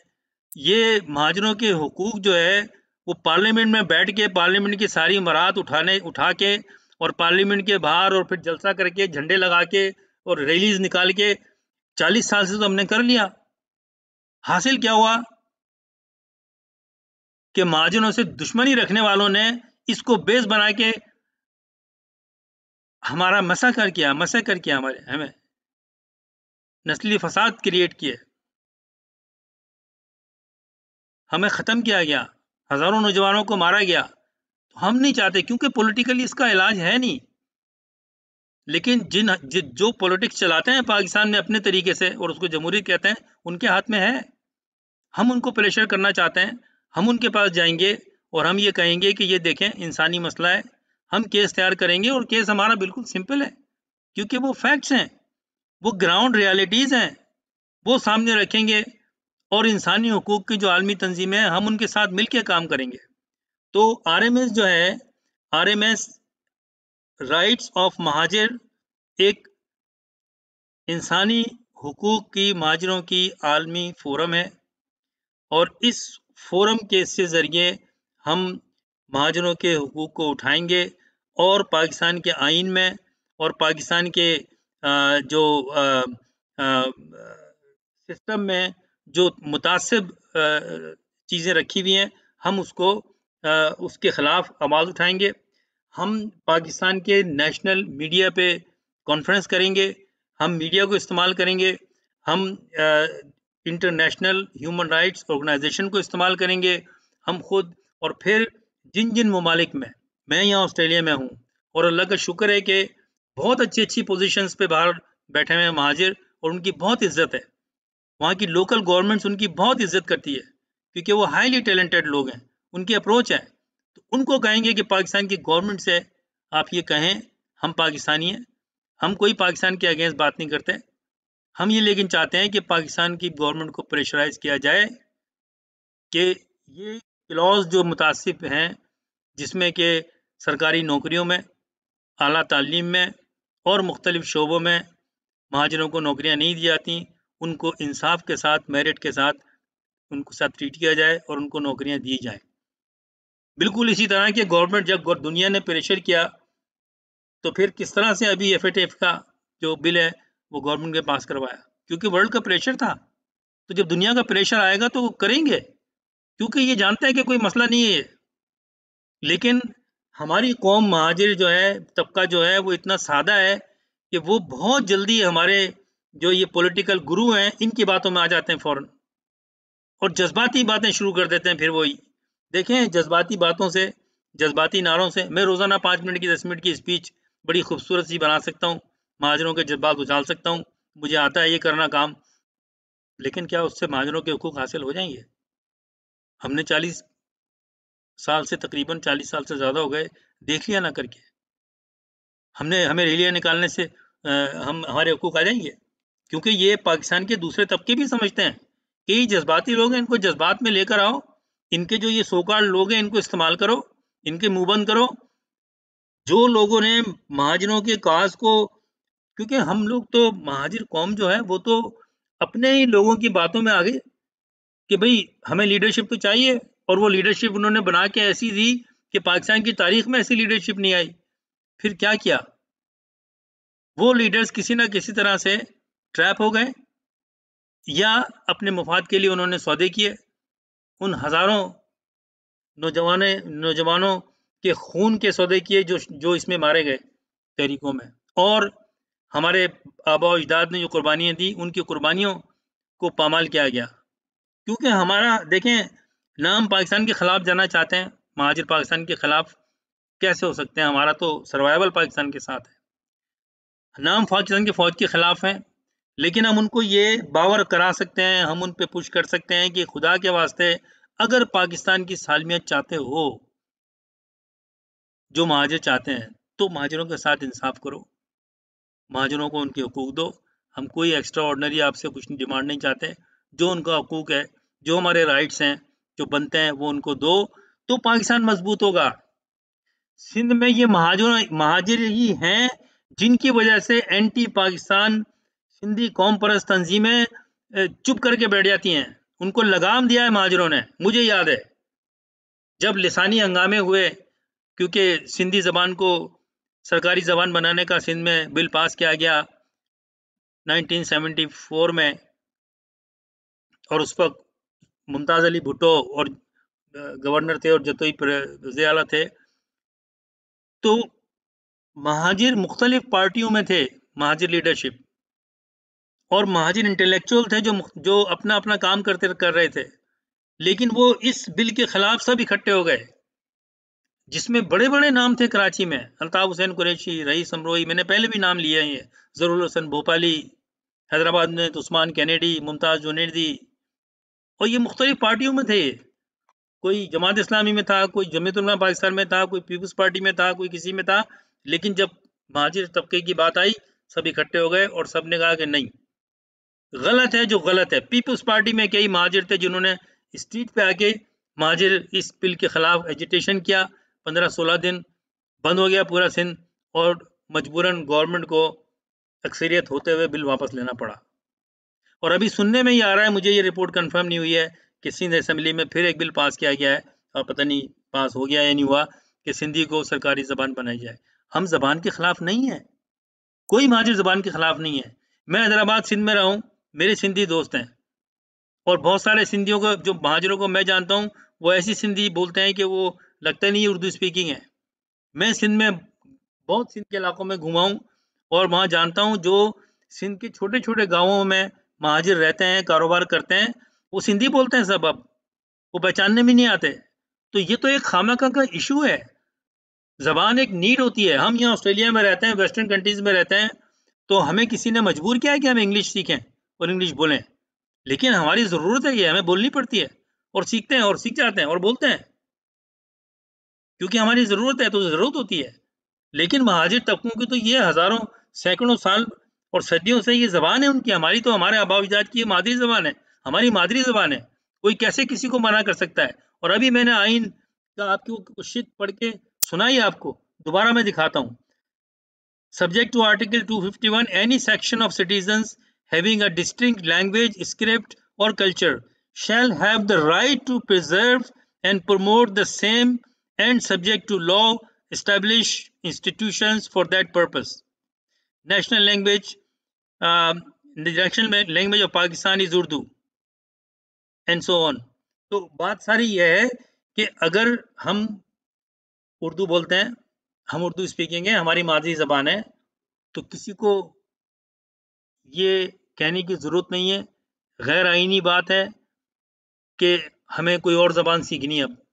ये महाजनों के हुकूक जो है, वो पार्लियामेंट में बैठ के पार्लियामेंट की सारी मराहत उठा के और पार्लियामेंट के बाहर और फिर जलसा करके, झंडे लगा के और रैलीज़ निकाल के 40 साल से तो हमने कर लिया। हासिल क्या हुआ कि महाजनों से दुश्मनी रखने वालों ने इसको बेस बना के हमारा मसख़र किया हमें नस्ली फ़साद क्रिएट किए। हमें ख़त्म किया गया, हज़ारों नौजवानों को मारा गया। तो हम नहीं चाहते, क्योंकि पॉलिटिकली इसका इलाज है नहीं। लेकिन जो पॉलिटिक्स चलाते हैं पाकिस्तान में अपने तरीके से और उसको जमहूरियत कहते हैं, उनके हाथ में है। हम उनको प्रेशर करना चाहते हैं, हम उनके पास जाएँगे और हम ये कहेंगे कि ये देखें इंसानी मसला है, हम केस तैयार करेंगे और केस हमारा बिल्कुल सिंपल है, क्योंकि वो फैक्ट्स हैं, वो ग्राउंड रियलिटीज़ हैं, वो सामने रखेंगे और इंसानी हुकूक की जो आलमी तंजीमें हैं, हम उनके साथ मिल के काम करेंगे। तो आरएमएस जो है, आरएमएस राइट्स ऑफ महाजिर एक इंसानी हुकूक की महाजिरों की आलमी फ़ोरम है और इस फ़ोरम के से ज़रिए हम महाजिरों के हुकूक को उठाएँगे और पाकिस्तान के आइन में और पाकिस्तान के जो सिस्टम में जो मुतासिब चीज़ें रखी हुई हैं, हम उसके खिलाफ आवाज़ उठाएंगे। हम पाकिस्तान के नेशनल मीडिया पे कॉन्फ्रेंस करेंगे, हम मीडिया को इस्तेमाल करेंगे, हम इंटरनेशनल ह्यूमन राइट्स ऑर्गेनाइजेशन को इस्तेमाल करेंगे, हम खुद। और फिर जिन जिन ममालिक में, मैं यहाँ ऑस्ट्रेलिया में हूँ और अल्लाह का शुक्र है कि बहुत अच्छी पोजीशंस पे बाहर बैठे हुए हैं महाजिर, और उनकी बहुत इज्जत है। वहाँ की लोकल गवर्नमेंट्स उनकी बहुत इज्जत करती है, क्योंकि वो हाईली टैलेंटेड लोग हैं, उनकी अप्रोच है। तो उनको कहेंगे कि पाकिस्तान की गवर्नमेंट से आप ये कहें, हम पाकिस्तानी हैं, हम कोई पाकिस्तान के अगेंस्ट बात नहीं करते। हम ये लेकिन चाहते हैं कि पाकिस्तान की गवर्नमेंट को प्रेशराइज किया जाए कि ये क्लॉज जो मुतासिब हैं, जिसमें कि सरकारी नौकरियों में, आला तालीम में और मुख्तलिफ शोबों में महाजरों को नौकरियां नहीं दी जाती, उनको इंसाफ के साथ, मेरिट के साथ उनको साथ ट्रीट किया जाए और उनको नौकरियां दी जाएं। बिल्कुल इसी तरह के गवर्नमेंट, जब दुनिया ने प्रेशर किया, तो फिर किस तरह से अभी FATF का जो बिल है वो गवर्नमेंट के पास करवाया, क्योंकि वर्ल्ड का प्रेशर था। तो जब दुनिया का प्रेशर आएगा तो वो करेंगे, क्योंकि ये जानते हैं कि कोई मसला नहीं है ये। लेकिन हमारी कौम, महाजिर जो है, तबका जो है, वो इतना सादा है कि वो बहुत जल्दी हमारे जो ये पॉलिटिकल गुरु हैं, इनकी बातों में आ जाते हैं फौरन, और जज्बाती बातें शुरू कर देते हैं। फिर वही देखें, जज्बाती बातों से, जज्बाती नारों से मैं रोजाना 5 मिनट की, 10 मिनट की स्पीच बड़ी खूबसूरत सी बना सकता हूँ, महाजरों के जज्बात उछाल सकता हूँ, मुझे आता है ये करना काम। लेकिन क्या उससे महाजरों के हुकूक हासिल हो जाएंगे? हमने 40 साल से, तकरीबन 40 साल से ज्यादा हो गए, देख लिया ना करके। हमें रैलियां निकालने से हम हमारे हुकूक आ जाएंगे? क्योंकि ये पाकिस्तान के दूसरे तबके भी समझते हैं कि ये जज्बाती लोग हैं, इनको जज्बात में लेकर आओ, इनके जो ये सोकाल्ड लोग हैं इनको इस्तेमाल करो, इनके मुंह बंद करो। जो लोगों ने महाजिरों के काज को, क्योंकि हम लोग तो, महाजिर कौम जो है वो तो अपने ही लोगों की बातों में आ गई कि भाई हमें लीडरशिप तो चाहिए, और वो लीडरशिप उन्होंने बना के ऐसी दी कि पाकिस्तान की तारीख में ऐसी लीडरशिप नहीं आई। फिर क्या किया? वो लीडर्स किसी ना किसी तरह से ट्रैप हो गए, या अपने मुफाद के लिए उन्होंने सौदे किए। उन हजारों नौजवानों के खून के सौदे किए जो इसमें मारे गए तहरीकों में, और हमारे आबा अजदाद ने जो कुर्बानियां दी, उनकी कुर्बानियों को पामाल किया गया। क्योंकि हमारा, देखें, नाम पाकिस्तान के खिलाफ जाना चाहते हैं, महाजिर पाकिस्तान के खिलाफ कैसे हो सकते हैं? हमारा तो सर्वाइवल पाकिस्तान के साथ है। नाम पाकिस्तान की फौज के खिलाफ है, लेकिन हम उनको ये बावर करा सकते हैं, हम उन पे पुश कर सकते हैं कि खुदा के वास्ते, अगर पाकिस्तान की सालमियत चाहते हो, जो महाजिर चाहते हैं, तो महाजिरों के साथ इंसाफ करो, महाजिरों को उनके हकूक दो। हम कोई एक्स्ट्रा ऑर्डनरी आपसे कुछ डिमांड नहीं चाहते। जो उनका हकूक है, जो हमारे राइट्स हैं, जो बनते हैं, वो उनको दो, तो पाकिस्तान मजबूत होगा। सिंध में ये महाजिर ही हैं जिनकी वजह से एंटी पाकिस्तान सिंधी कौम परस्त तंजीमें चुप करके बैठ जाती हैं। उनको लगाम दिया है महाजिरों ने। मुझे याद है जब लिसानी हंगामे हुए, क्योंकि सिंधी जबान को सरकारी जबान बनाने का सिंध में बिल पास किया गया 1974 में, और उस वक्त मुमताज अली भुट्टो और गवर्नर थे और जतोई वज़ीर आला थे। तो महाजिर मुख्तलिफ पार्टियों में थे, महाजिर लीडरशिप, और महाजिर इंटेलेक्चुअल थे जो अपना अपना काम कर रहे थे। लेकिन वो इस बिल के खिलाफ सब इकट्ठे हो गए, जिसमें बड़े बड़े नाम थे। कराची में अल्ताफ हुसैन कुरैशी, रईस अमरोई, मैंने पहले भी नाम लिए हैं, ये जरूर हसन भोपाली, हैदराबाद में तो उस्मान कैनेडी, मुमताज जुनैदी, और ये मुख्तलिफ पार्टियों में थे। कोई जमात इस्लामी में था, कोई जमीयत उलमा पाकिस्तान में था, कोई पीपल्स पार्टी में था, कोई किसी में था। लेकिन जब महाजिर तबके की बात आई, सब इकट्ठे हो गए और सब ने कहा कि नहीं, गलत है जो गलत है। पीपल्स पार्टी में कई महाजिर थे जिन्होंने स्ट्रीट पे आके महाजिर इस बिल के खिलाफ एजिटेशन किया। 15-16 दिन बंद हो गया पूरा सिंध, और मजबूरन गवर्नमेंट को अक्सरियत होते हुए बिल वापस लेना पड़ा। और अभी सुनने में ही आ रहा है, मुझे ये रिपोर्ट कंफर्म नहीं हुई है, कि सिंध असेंबली में फिर एक बिल पास किया गया है, और पता नहीं पास हो गया या नहीं हुआ, कि सिंधी को सरकारी जबान बनाई जाए। हम जबान के खिलाफ नहीं है, कोई महाजिर ज़बान के खिलाफ नहीं है। मैं हैदराबाद सिंध में रहा हूँ, मेरे सिंधी दोस्त हैं और बहुत सारे सिंधियों को, जो महाजिरों को मैं जानता हूँ, वो ऐसी सिंधी बोलते हैं कि वो लगता नहीं है उर्दू स्पीकिंग है। मैं सिंध में बहुत सिंध के इलाकों में घुमा हूँ और वहाँ जानता हूँ जो सिंध के छोटे-छोटे गाँवों में महाजिर रहते हैं, कारोबार करते हैं, वो सिंधी बोलते हैं सब अब, वो पहचानने में नहीं आते। तो ये तो एक खामखा का इश्यू है। ज़बान एक नीड होती है। हम यहाँ ऑस्ट्रेलिया में रहते हैं, वेस्टर्न कंट्रीज़ में रहते हैं, तो हमें किसी ने मजबूर किया है कि हम इंग्लिश सीखें और इंग्लिश बोलें। लेकिन हमारी ज़रूरत है, ये हमें बोलनी पड़ती है और सीखते हैं और सीख जाते हैं और बोलते हैं, क्योंकि हमारी ज़रूरत है, तो ज़रूरत होती है। लेकिन महाजिर तबकों की तो ये हज़ारों, सैकड़ों साल और सदियों से ये ज़बान है उनकी, हमारी तो हमारे आबा-ओ-अजदाद की ये मादरी ज़बान है, हमारी मादरी ज़बान है। कोई कैसे किसी को मना कर सकता है? और अभी मैंने आइन का आपको कुछ शिक पढ़ के सुनाई आपको, दोबारा मैं दिखाता हूँ। Subject to Article 251, any section of citizens having a distinct language, script, or culture shall have the right to preserve and promote the same, and subject to law, establish institutions for that purpose. National language, the national language of Pakistan is Urdu, and so on. तो बात सारी ये है कि अगर हम उर्दू बोलते हैं, हम उर्दू स्पीकिंग है, हमारी मादरी ज़बान है, तो किसी को ये कहने की ज़रूरत नहीं है, गैर आईनी बात है कि हमें कोई और ज़बान सीखनी है अब।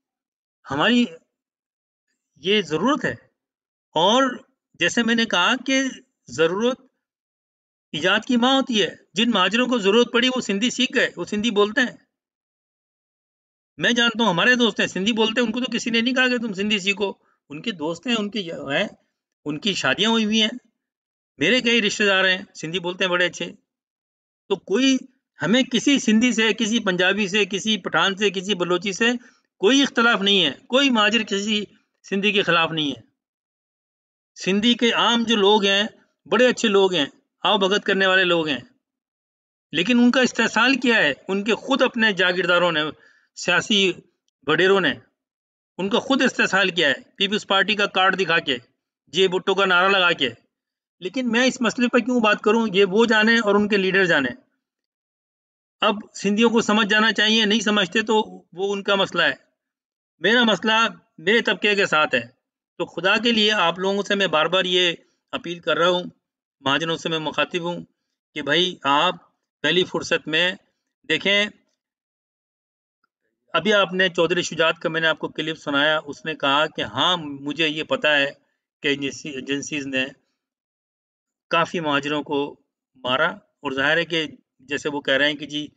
हमारी ये ज़रूरत है और जैसे मैंने कहा कि ज़रूरत ईजाद की माँ होती है। जिन महाजिरों को ज़रूरत पड़ी वो सिंधी सीख गए, वो सिंधी बोलते हैं। मैं जानता हूँ, हमारे दोस्त हैं, सिंधी बोलते हैं, उनको तो किसी ने नहीं कहा कि तुम सिंधी सीखो। उनके दोस्त हैं, उनके हैं, उनकी शादियाँ हुई हुई हैं। मेरे कई रिश्तेदार हैं, सिंधी बोलते हैं बड़े अच्छे। तो कोई हमें किसी सिंधी से, किसी पंजाबी से, किसी पठान से, किसी बलोची से कोई इख्तिलाफ नहीं है। कोई महाजिर किसी सिंधी के खिलाफ नहीं है। सिंधी के आम जो लोग हैं, बड़े अच्छे लोग हैं, आओ-भगत करने वाले लोग हैं। लेकिन उनका इस्तेहसाल किया है, उनके खुद अपने जागीरदारों ने, सियासी वडेरों ने, उनका खुद इस्तेहसाल किया है, पीपल्स पार्टी का कार्ड दिखा के, जे भुट्टो का नारा लगा के। लेकिन मैं इस मसले पर क्यों बात करूं, ये वो जाने और उनके लीडर जाने। अब सिंधियों को समझ जाना चाहिए, नहीं समझते तो वो उनका मसला है। मेरा मसला मेरे तबके के साथ है। तो खुदा के लिए आप लोगों से मैं बार-बार ये अपील कर रहा हूँ, महाजनों से मैं मुखातिब हूँ कि भाई आप पहली फुर्सत में देखें। अभी आपने चौधरी शुजात का मैंने आपको क्लिप सुनाया, उसने कहा कि हाँ, मुझे ये पता है कि एजेंसीज़ ने काफ़ी महाजिरों को मारा और ज़ाहिर है कि जैसे वो कह रहे हैं कि जी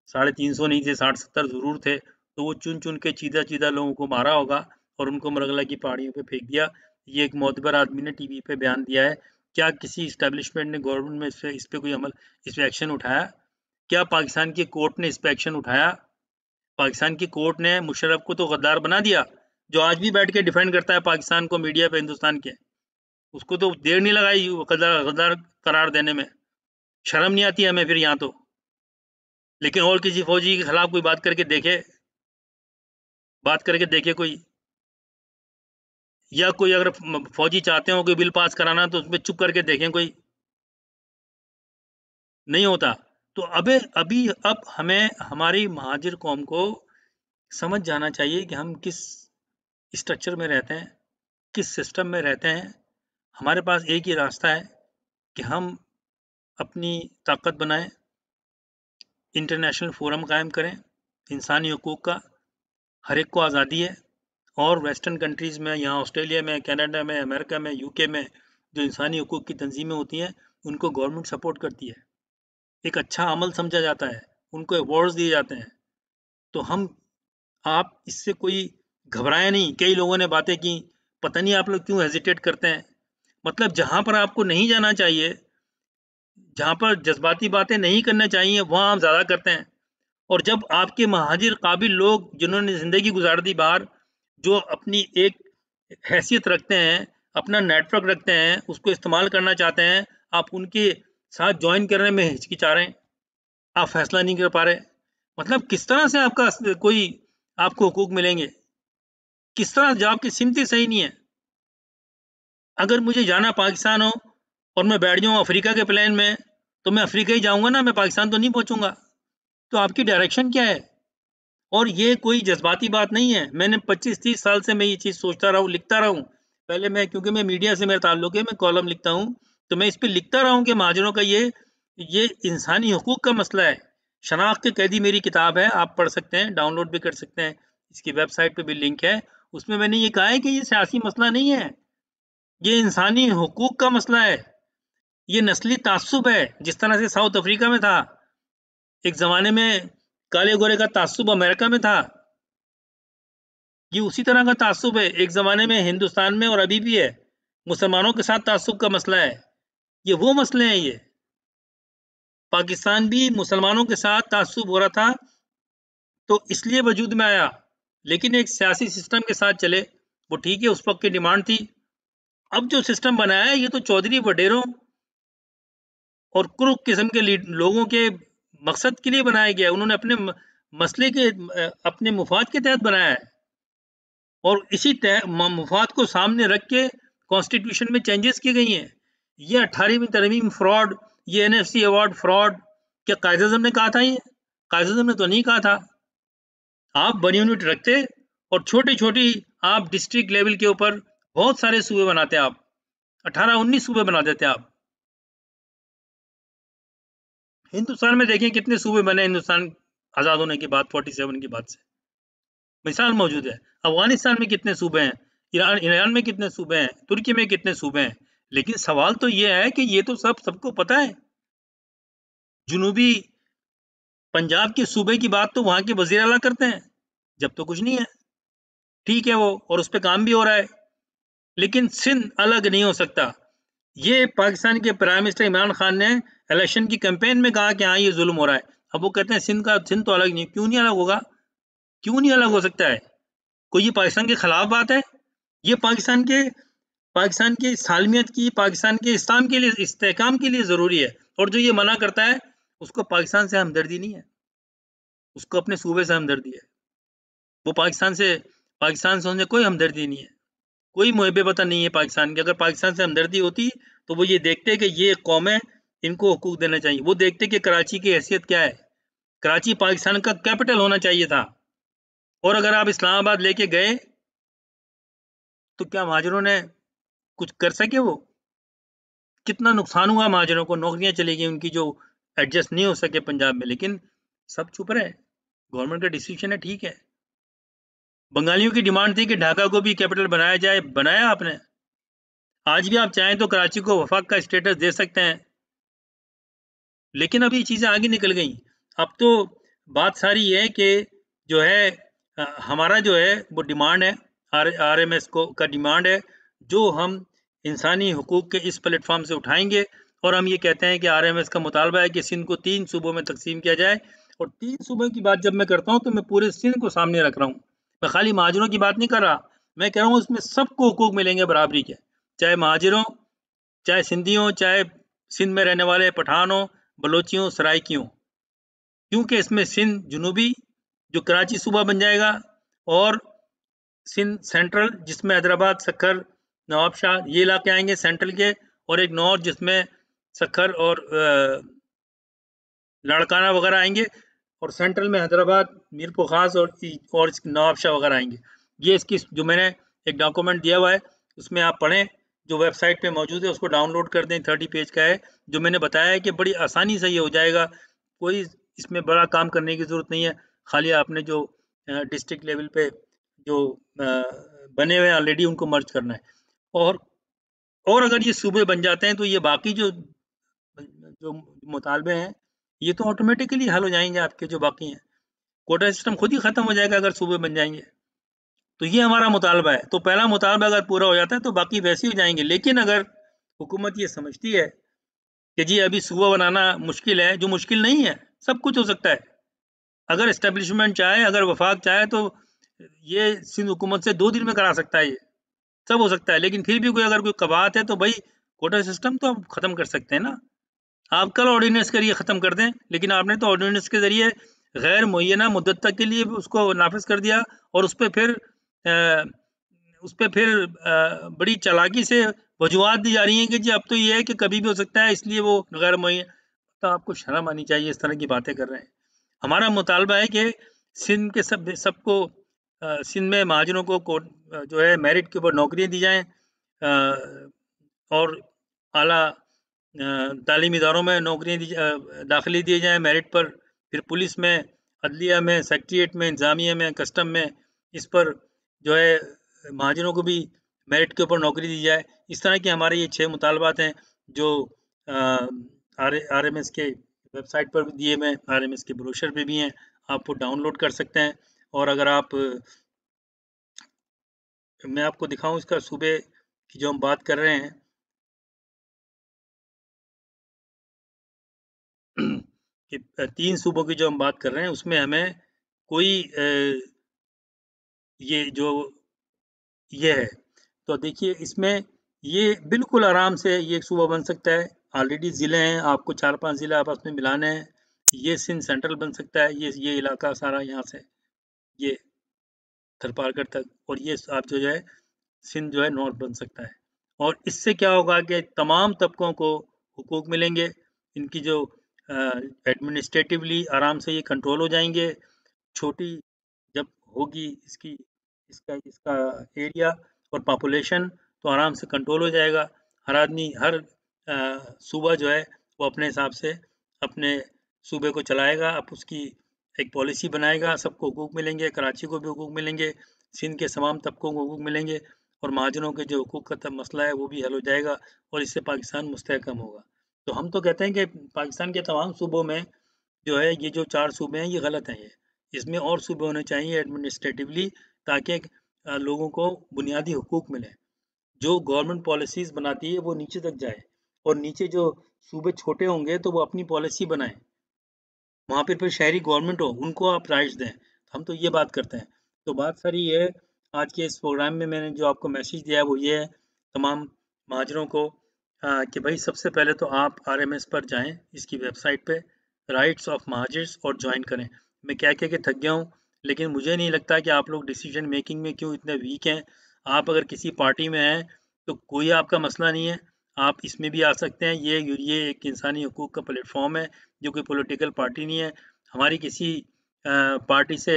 350 नहीं थे, 60-70 ज़रूर थे, तो वो चुन-चुन के चीदा-चीदा लोगों को मारा होगा और उनको मरगला की पहाड़ियों पे फेंक दिया। ये एक मोतबर आदमी ने टीवी पे बयान दिया है। क्या किसी एस्टेब्लिशमेंट ने, गवर्नमेंट में इस पे कोई अमल, इस पे एक्शन उठाया? क्या पाकिस्तान की कोर्ट ने इस पे एक्शन उठाया? पाकिस्तान की कोर्ट ने मुशर्रफ को तो गद्दार बना दिया, जो आज भी बैठ के डिफेंड करता है पाकिस्तान को मीडिया पे हिंदुस्तान के। उसको तो देर नहीं लगाई वो गद्दार करार देने में। शर्म नहीं आती हमें फिर यहाँ तो। लेकिन और किसी फौजी के खिलाफ कोई बात करके देखे कोई, या कोई अगर फौजी चाहते हो कोई बिल पास कराना तो उसमें चुप करके देखें कोई, नहीं होता। तो अब हमें हमारी महाजिर कौम को समझ जाना चाहिए कि हम किस स्ट्रक्चर में रहते हैं, किस सिस्टम में रहते हैं। हमारे पास एक ही रास्ता है कि हम अपनी ताकत बनाएं, इंटरनेशनल फोरम कायम करें, इंसानी हकूक़ का, हर एक को आज़ादी है। और वेस्टर्न कंट्रीज़ में, यहाँ ऑस्ट्रेलिया में, कनाडा में, अमेरिका में, यूके में जो इंसानी हकूक़ की तंजीमें होती हैं, उनको गवर्नमेंट सपोर्ट करती है। एक अच्छा अमल समझा जाता है, उनको अवार्ड्स दिए जाते हैं। तो आप इससे कोई घबराएं नहीं। कई लोगों ने बातें की, पता नहीं आप लोग क्यों हेजिटेट करते हैं। मतलब जहाँ पर आपको नहीं जाना चाहिए, जहाँ पर जज्बाती बातें नहीं करना चाहिए, वहाँ आप ज़्यादा करते हैं। और जब आपके महाजिर काबिल लोग जिन्होंने ज़िंदगी गुजार दी बाहर, जो अपनी एक हैसियत रखते हैं, अपना नेटवर्क रखते हैं, उसको इस्तेमाल करना चाहते हैं, आप उनके साथ जॉइन करने में हिचकिचा रहे हैं, आप फैसला नहीं कर पा रहे। मतलब किस तरह से आपको हुकूक मिलेंगे? किस तरह, जब आपकी सिमती सही नहीं है। अगर मुझे जाना पाकिस्तान हो और मैं बैठ जाऊँ अफ्रीका के प्लेन में, तो मैं अफ्रीका ही जाऊँगा ना, मैं पाकिस्तान तो नहीं पहुँचूँगा। तो आपकी डायरेक्शन क्या है? और ये कोई जज़्बाती बात नहीं है। मैंने 25-30 साल से मैं ये चीज़ सोचता रहा हूँ, लिखता रहा हूँ। पहले मैं, क्योंकि मैं मीडिया से मेरा ताल्लुक है, मैं कॉलम लिखता हूँ, तो मैं इस पे लिखता रहा हूँ कि महाजरों का ये इंसानी हकूक़ का मसला है। शनाख्त के कैदी मेरी किताब है, आप पढ़ सकते हैं, डाउनलोड भी कर सकते हैं। इसकी वेबसाइट पे भी लिंक है। उसमें मैंने ये कहा है कि ये सियासी मसला नहीं है, ये इंसानी हकूक़ का मसला है। ये नस्ली ताज्जुब है, जिस तरह से साउथ अफ्रीका में था। एक ज़माने में काले-गोरे का ताज्जुब अमेरिका में था। ये उसी तरह का ताज्जुब है, एक ज़माने में हिंदुस्तान में और अभी भी है। मुसलमानों के साथ ताज्जुब का मसला है। ये वो मसले हैं ये। पाकिस्तान भी मुसलमानों के साथ ताज्जुब हो रहा था, तो इसलिए वजूद में आया। लेकिन एक सियासी सिस्टम के साथ चले, वो ठीक है, उस वक़्त की डिमांड थी। अब जो सिस्टम बनाया है, ये तो चौधरी वडेरों और कुरुक किस्म के लोगों के मकसद के लिए बनाया गया है। उन्होंने अपने मसले के अपने मुफाद के तहत बनाया है, और इसी मुफाद को सामने रख के कॉन्स्टिट्यूशन में चेंजेस की गई हैं। ये 18वीं तरमीम फ्रॉड, ये एनएफसी अवार्ड फ्रॉड, क्या कायद आज़म ने कहा था ये? कायद आज़म ने तो नहीं कहा था। आप वन यूनिट रखते और छोटी-छोटी आप डिस्ट्रिक्ट लेवल के ऊपर बहुत सारे सूबे बनाते आप। 18-19 सूबे बना देते आप। हिंदुस्तान में देखें कितने सूबे बने हिंदुस्तान आज़ाद होने के बाद, 47 के बाद से। मिसाल मौजूद है। अफ़गानिस्तान में कितने सूबे हैं, ईरान में कितने सूबे हैं, तुर्की में कितने सूबे हैं। लेकिन सवाल तो ये है कि ये तो सबको पता है। जुनूबी पंजाब के सूबे की बात तो वहाँ के वज़ीर आला करते हैं, जब तो कुछ नहीं है। ठीक है वो, और उस पे काम भी हो रहा है। लेकिन सिंध अलग नहीं हो सकता। ये पाकिस्तान के प्राइम मिनिस्टर इमरान खान ने इलेक्शन की कैंपेन में कहा कि हाँ, ये जुल्म हो रहा है। अब वो कहते हैं सिंध तो अलग नहीं। क्यों नहीं अलग होगा? क्यों नहीं अलग हो सकता है? कोई ये पाकिस्तान के खिलाफ बात है? ये पाकिस्तान की सालमियत की, पाकिस्तान के इस्लाम के लिए, इस्तेहकाम के लिए ज़रूरी है। और जो ये मना करता है, उसको पाकिस्तान से हमदर्दी नहीं है, उसको अपने सूबे से हमदर्दी है। वो पाकिस्तान से उन्हें कोई हमदर्दी नहीं है, कोई मुहिब वतन नहीं है पाकिस्तान की। अगर पाकिस्तान से हमदर्दी होती, तो वो ये देखते कि ये कौम है, इनको हकूक देना चाहिए। वो देखते कि कराची की हैसियत क्या है। कराची पाकिस्तान का कैपिटल होना चाहिए था, और अगर आप इस्लामाबाद लेके गए, तो क्या महाजरों ने कुछ कर सके वो? कितना नुकसान हुआ महाजरों को, नौकरियां चली गई उनकी जो एडजस्ट नहीं हो सके पंजाब में। लेकिन सब चुप रहे। गवर्नमेंट का डिसीजन है, ठीक है। बंगालियों की डिमांड थी कि ढाका को भी कैपिटल बनाया जाए, बनाया आपने। आज भी आप चाहें तो कराची को वफाक का स्टेटस दे सकते हैं, लेकिन अब ये चीज़ें आगे निकल गई। अब तो बात सारी ये है कि जो है हमारा जो है वो डिमांड है, आरएमएस को का डिमांड है, जो हम इंसानी हकूक़ के इस प्लेटफॉर्म से उठाएंगे। और हम ये कहते हैं कि आरएमएस का मुतालबा है कि सिंध को 3 सूबों में तकसीम किया जाए। और 3 सूबों की बात जब मैं करता हूँ, तो मैं पूरे सिंध को सामने रख रहा हूँ। मैं खाली महाजरों की बात नहीं कर रहा, मैं कह रहा हूँ इसमें सबको हकूक़ मिलेंगे बराबरी के, चाहे महाजरों, चाहे सिंधियों, चाहे सिंध में रहने वाले पठानों, बलोचियों, सराइकियों। क्योंकि इसमें सिंध जुनूबी, जो कराची सूबा बन जाएगा, और सिंध सेंट्रल, जिसमें हैदराबाद, सक्खर, नवाबशाह ये इलाके आएंगे सेंट्रल के, और एक नॉर्थ जिसमें सक्खर और लाड़काना वगैरह आएंगे, और सेंट्रल में हैदराबाद, मीरपुर खास और नवाबशाह वगैरह आएंगे। ये इसकी जो मैंने एक डॉक्यूमेंट दिया हुआ है, उसमें आप पढ़ें, जो वेबसाइट पे मौजूद है, उसको डाउनलोड कर दें। 30 पेज का है। जो मैंने बताया है कि बड़ी आसानी से ये हो जाएगा, कोई इसमें बड़ा काम करने की ज़रूरत नहीं है। खाली आपने जो डिस्ट्रिक्ट लेवल पे जो बने हुए हैं ऑलरेडी, उनको मर्ज करना है। और अगर ये सूबे बन जाते हैं, तो ये बाकी जो जो मुतालबे हैं, ये तो ऑटोमेटिकली हल हो जाएंगे आपके जो बाकी हैं। कोटा सिस्टम खुद ही ख़त्म हो जाएगा अगर सूबे बन जाएंगे। तो ये हमारा मुतालबा है। तो पहला मुतालबा अगर पूरा हो जाता है, तो बाकी वैसे ही हो जाएंगे। लेकिन अगर हुकूमत ये समझती है कि जी अभी सूबा बनाना मुश्किल है, जो मुश्किल नहीं है, सब कुछ हो सकता है। अगर एस्टेब्लिशमेंट चाहे, अगर वफाक चाहे, तो ये सिंध हुकूमत से 2 दिन में करा सकता है, ये सब हो सकता है। लेकिन फिर भी कोई अगर कोई कबात है, तो भाई कोटा सिस्टम तो आप ख़त्म कर सकते हैं ना। आप कल ऑर्डिनेंस के जरिए ख़त्म कर दें, लेकिन आपने तो ऑर्डिनेंस के ज़रिए गैर मुअय्यना मुद्दत तक के लिए उसको नाफिज कर दिया, और उस पर फिर उस पे फिर बड़ी चालाकी से वजूहात दी जा रही हैं कि जी अब तो ये है कि कभी भी हो सकता है, इसलिए वो गैर मुहैया। तो आपको शर्म आनी चाहिए, इस तरह की बातें कर रहे हैं। हमारा मुतालबा है कि सिंध के सबको सिंध में महाजनों को जो है मेरिट के ऊपर नौकरियां दी जाएं, और आला तालीमी इदारों में नौकरियां दाखिले दिए जाएं मेरिट पर। फिर पुलिस में, अदलिया में, सेक्रेटरीट में, इंतजामिया में, कस्टम में, इस पर जो है महाजनों को भी मेरिट के ऊपर नौकरी दी जाए। इस तरह के हमारे ये 6 मुतालबात हैं जो आरएमएस के वेबसाइट पर भी दिए हुए, आरएमएस के ब्रोशर पे भी हैं, आप वो डाउनलोड कर सकते हैं। और अगर आप, मैं आपको दिखाऊं इसका सूबे की जो हम बात कर रहे हैं कि 3 सूबों की जो हम बात कर रहे हैं उसमें हमें कोई ये जो ये है, तो देखिए इसमें ये बिल्कुल आराम से ये एक सूबा बन सकता है। ऑलरेडी ज़िले हैं, आपको 4-5 ज़िले आपस में मिलाने हैं। ये सिंध सेंट्रल बन सकता है, ये इलाका सारा यहाँ से ये थरपारकर तक, और ये आप जो है सिंध जो है नॉर्थ बन सकता है। और इससे क्या होगा कि तमाम तबकों को हुकूक मिलेंगे, इनकी जो एडमिनिस्ट्रेटिवली आराम से ये कंट्रोल हो जाएंगे। छोटी जब होगी इसकी इसका इसका एरिया और पॉपुलेशन, तो आराम से कंट्रोल हो जाएगा। हर आदमी, हर सूबा जो है वो अपने हिसाब से अपने सूबे को चलाएगा, अब उसकी एक पॉलिसी बनाएगा, सबको हुकूक मिलेंगे, कराची को भी हुकूक मिलेंगे, सिंध के तमाम तबकों को हुकूक मिलेंगे, और महाजनों के जो हुकूक का मसला है वो भी हल हो जाएगा, और इससे पाकिस्तान मुस्तहकम होगा। तो हम तो कहते हैं कि पाकिस्तान के तमाम सूबों में जो है ये जो 4 सूबे हैं ये गलत हैं, ये इसमें और सूबे होने चाहिए एडमिनिस्ट्रेटिवली, ताकि लोगों को बुनियादी हुकूक मिले। जो गवर्नमेंट पॉलिसीज़ बनाती है वो नीचे तक जाए, और नीचे जो सूबे छोटे होंगे तो वो अपनी पॉलिसी बनाएँ। वहाँ पे फिर शहरी गवर्नमेंट हो, उनको आप राइट्स दें। हम तो ये बात करते हैं। तो बात सारी ये है, आज के इस प्रोग्राम में मैंने जो आपको मैसेज दिया है वो ये है तमाम महाजरों को, कि भाई सबसे पहले तो आप आरएमएस पर जाएँ, इसकी वेबसाइट पे राइट्स ऑफ महाजिर्स, और जॉइन करें। मैं कह के थक गया हूँ, लेकिन मुझे नहीं लगता कि आप लोग डिसीजन मेकिंग में क्यों इतने वीक हैं। आप अगर किसी पार्टी में हैं तो कोई आपका मसला नहीं है, आप इसमें भी आ सकते हैं। ये एक इंसानी हकूक़ का प्लेटफ़ॉर्म है, जो कोई पॉलिटिकल पार्टी नहीं है। हमारी किसी पार्टी से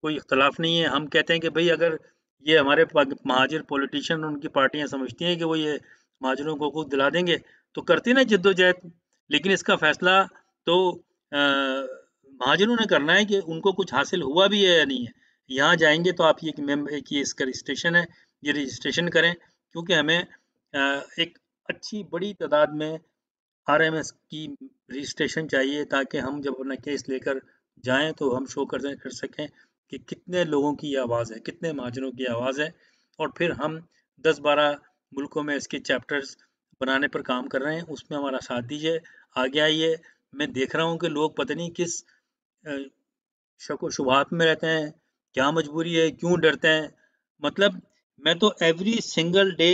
कोई इख्तिलाफ़ नहीं है। हम कहते हैं कि भई अगर ये हमारे महाजिर पॉलिटिशियन, उनकी पार्टियाँ समझती हैं कि वो ये महाजरों को हकूक़ दिला देंगे, तो करती ना जद्दोजहद। लेकिन इसका फ़ैसला तो महाजरों ने करना है कि उनको कुछ हासिल हुआ भी है या नहीं है। यहाँ जाएँगे तो आप ये एक ये इसका रजिस्ट्रेशन है, ये रजिस्ट्रेशन करें, क्योंकि हमें एक अच्छी बड़ी तादाद में आरएमएस की रजिस्ट्रेशन चाहिए, ताकि हम जब अपना केस लेकर जाएँ तो हम शो कर सकें कि कितने लोगों की ये आवाज़ है, कितने महाजनों की आवाज़ है, और फिर हम 10-12 मुल्कों में इसके चैप्टर्स बनाने पर काम कर रहे हैं, उसमें हमारा साथ दीजिए, आगे आइए। मैं देख रहा हूँ कि लोग पता नहीं किस अ, शक-व-शुबहात में रहते हैं, क्या मजबूरी है, क्यों डरते हैं? मतलब मैं तो एवरी सिंगल डे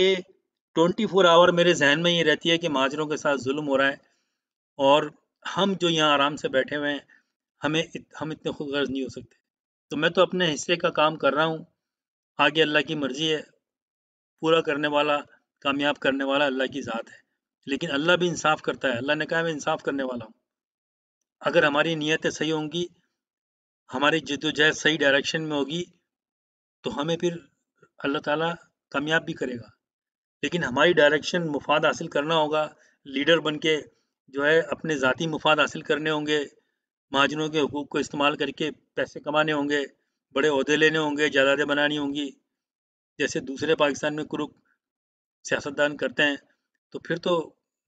24 आवर मेरे ज़हन में ये रहती है कि महाजरों के साथ ज़ुल्म हो रहा है, और हम जो यहाँ आराम से बैठे हुए हैं, हम इतने खुदगर्ज़ नहीं हो सकते। तो मैं तो अपने हिस्से का काम कर रहा हूँ, आगे अल्लाह की मर्ज़ी है, पूरा करने वाला, कामयाब करने वाला अल्लाह की ज़ात है। लेकिन अल्लाह भी इंसाफ़ करता है, अल्लाह ने कहा मैं इंसाफ़ करने वाला हूँ। अगर हमारी नीयतें सही होंगी, हमारी जद्दोजहद सही डायरेक्शन में होगी, तो हमें फिर अल्लाह ताला कामयाब भी करेगा। लेकिन हमारी डायरेक्शन मुफ़ाद हासिल करना होगा, लीडर बन के जो है अपने ज़ाती मुफ़ाद हासिल करने होंगे, महाजनों के हकूक़ को इस्तेमाल करके पैसे कमाने होंगे, बड़े ओहदे लेने होंगे, जायदादें बनानी होंगी, जैसे दूसरे पाकिस्तान में कुरुक सियासतदान करते हैं, तो फिर तो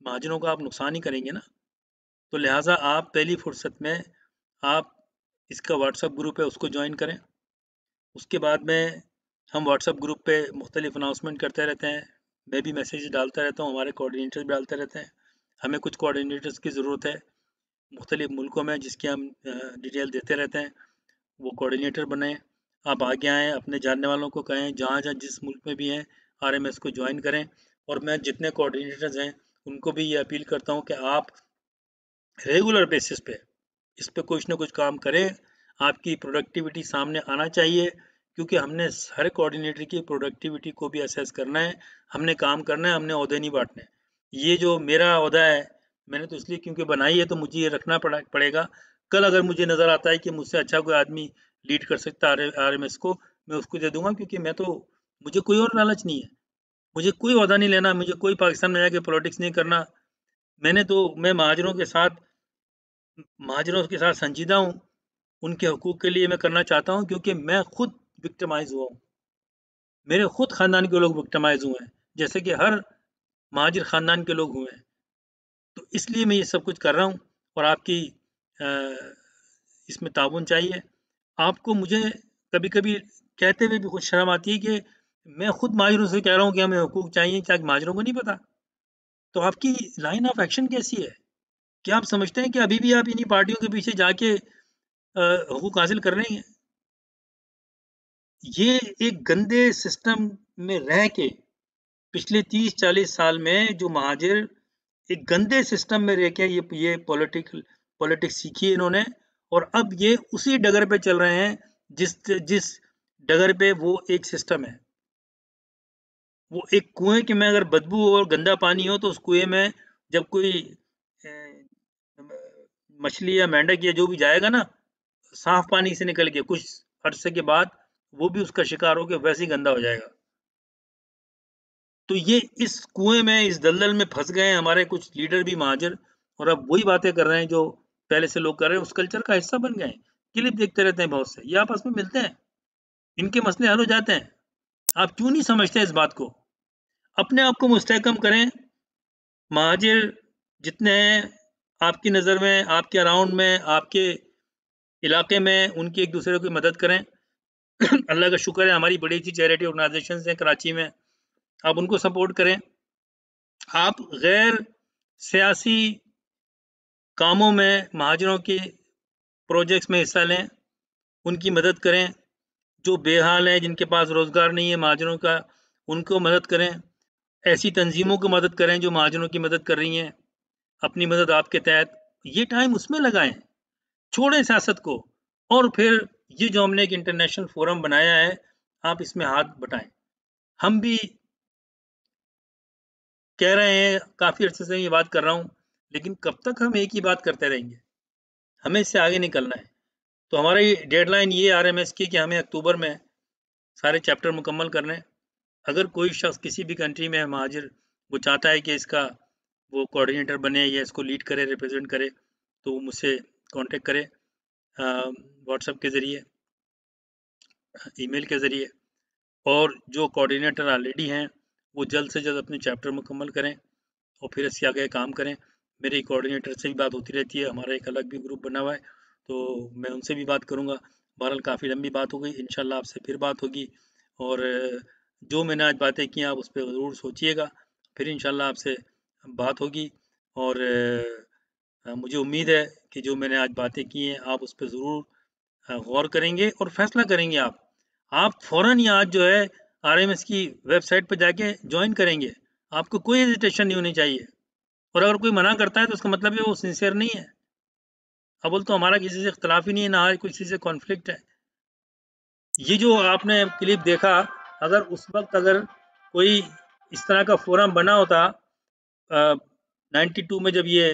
महाजनों का आप नुकसान ही करेंगे ना। तो लिहाज़ा आप पहली फ़ुर्सत में आप इसका व्हाट्सएप ग्रुप है उसको जॉइन करें। उसके बाद में हम व्हाट्सएप ग्रुप पे मुख्तलिफ अनाउंसमेंट करते रहते हैं। मैं भी मैसेज डालता रहता हूँ, हमारे कोऑर्डिनेटर भी डालते रहते हैं। हमें कुछ कोऑर्डिनेटर्स की ज़रूरत है मुख्तलिफ मुल्कों में, जिसकी हम डिटेल देते रहते हैं। वो कोऑर्डिनेटर बने, आप आगे आएँ, अपने जानने वालों को कहें, जहाँ-जहाँ जिस मुल्क में भी हैं आरएमएस को जॉइन करें। और मैं जितने कोऑर्डिनेटर्स हैं उनको भी ये अपील करता हूँ कि आप रेगुलर बेसिस पे इस पे कुछ ना कुछ काम करें। आपकी प्रोडक्टिविटी सामने आना चाहिए, क्योंकि हमने हर कोऑर्डिनेटर की प्रोडक्टिविटी को भी असेस करना है, हमने काम करना है, हमने ओहदे नहीं बांटने। ये जो मेरा ओहदा है, मैंने तो इसलिए क्योंकि बनाई है तो मुझे ये रखना पड़ेगा। कल अगर मुझे नज़र आता है कि मुझसे अच्छा कोई आदमी लीड कर सकता है आरएमएस को, मैं उसको दे दूँगा, क्योंकि मुझे कोई और लालच नहीं है। मुझे कोई ओहदा नहीं लेना, मुझे कोई पाकिस्तान में जाके पॉलिटिक्स नहीं करना। मैं महाजरों के साथ संजीदा हूँ, उनके हकूक़ के लिए मैं करना चाहता हूँ, क्योंकि मैं खुद विक्टिमाइज़ हुआ हूँ। मेरे खुद ख़ानदान के लोग विक्टिमाइज़ हुए हैं, जैसे कि हर महाजिर ख़ानदान के लोग हुए हैं। तो इसलिए मैं ये सब कुछ कर रहा हूँ, और आपकी अ, इसमें ताउन चाहिए। आपको मुझे कभी-कभी कहते हुए भी कुछ शर्म आती है कि मैं खुद महाजिरों से कह रहा हूँ कि हमें हकूक़ चाहिए, क्या महाजिरों को नहीं पता? तो आपकी लाइन ऑफ एक्शन कैसी है? क्या आप समझते हैं कि अभी भी आप इन्हीं पार्टियों के पीछे जाके हकूक़ हासिल कर रहे हैं? ये एक गंदे सिस्टम में रह के पिछले 30-40 साल में जो महाजिर एक गंदे सिस्टम में रह के ये पॉलिटिक्स सीखी है इन्होंने, और अब ये उसी डगर पे चल रहे हैं जिस जिस डगर पे वो एक सिस्टम है। वो एक कुएं के में अगर बदबू हो और गंदा पानी हो, तो उस कुएं में जब कोई अ, मछली या मेंढक या जो भी जाएगा ना, साफ पानी से निकल के कुछ अरसे के बाद वो भी उसका शिकार होके वैसे ही गंदा हो जाएगा। तो ये इस कुएं में, इस दलदल में फंस गए हैं हमारे कुछ लीडर भी महाजर, और अब वही बातें कर रहे हैं जो पहले से लोग कर रहे हैं, उस कल्चर का हिस्सा बन गए हैं। क्लिप देखते रहते हैं बहुत से, ये आपस में मिलते हैं, इनके मसले हल हो जाते हैं। आप क्यों नहीं समझते इस बात को? अपने आप को मुस्तहकम करें। महाजिर जितने हैं आपकी नज़र में, आपके अराउंड में, आपके इलाके में, उनकी एक दूसरे की मदद करें। अल्लाह का शुक्र है हमारी बड़ी अच्छी चैरिटी ऑर्गेनाइजेशंस हैं कराची में, आप उनको सपोर्ट करें। आप गैर सियासी कामों में महाजिरों के प्रोजेक्ट्स में हिस्सा लें, उनकी मदद करें। जो बेहाल हैं, जिनके पास रोज़गार नहीं है महाजिरों का, उनको मदद करें। ऐसी तंजीमों को मदद करें जो महाजिरों की मदद कर रही हैं, अपनी मदद आपके तहत। ये टाइम उसमें लगाएं, छोड़ें सियासत को, और फिर ये जो हमने एक इंटरनेशनल फोरम बनाया है, आप इसमें हाथ बटाएं। हम भी कह रहे हैं, काफ़ी अरसे से ये बात कर रहा हूँ, लेकिन कब तक हम एक ही बात करते रहेंगे? हमें इससे आगे निकलना है। तो हमारी डेडलाइन ये आरएमएस की कि हमें अक्टूबर में सारे चैप्टर मुकम्मल करने हैं। अगर कोई शख्स किसी भी कंट्री में है महाजिर, वो चाहता है कि इसका वो कोऑर्डिनेटर बने या इसको लीड करे, रिप्रेजेंट करे, तो वो मुझसे कांटेक्ट करे व्हाट्सएप के ज़रिए, ईमेल के ज़रिए। और जो कोऑर्डिनेटर ऑलरेडी हैं, वो जल्द से जल्द अपने चैप्टर मुकम्मल करें और फिर इसके आगे काम करें। मेरी कोऑर्डिनेटर से भी बात होती रहती है, हमारा एक अलग भी ग्रुप बना हुआ है, तो मैं उनसे भी बात करूँगा। बहरहाल काफ़ी लंबी बात हो गई, इंशाल्लाह आपसे फिर बात होगी, और जो मैंने आज बातें की हैं आप उस पे ज़रूर सोचिएगा, फिर इंशाल्लाह आपसे बात होगी। और मुझे उम्मीद है कि जो मैंने आज बातें की हैं आप उस पे ज़रूर गौर करेंगे और फैसला करेंगे आप। आप फ़ौरन ही आज जो है आरएमएस की वेबसाइट पे जाके जॉइन करेंगे। आपको कोई हेजिटेशन नहीं होनी चाहिए, और अगर कोई मना करता है तो उसका मतलब है वो सिंसियर नहीं है। अब बोले तो हमारा किसी से इख्तिलाफ ही नहीं है, ना किसी से कॉन्फ्लिक्ट है। ये जो आपने क्लिप देखा, अगर उस वक़्त अगर कोई इस तरह का फ़ोरम बना होता 92 में जब ये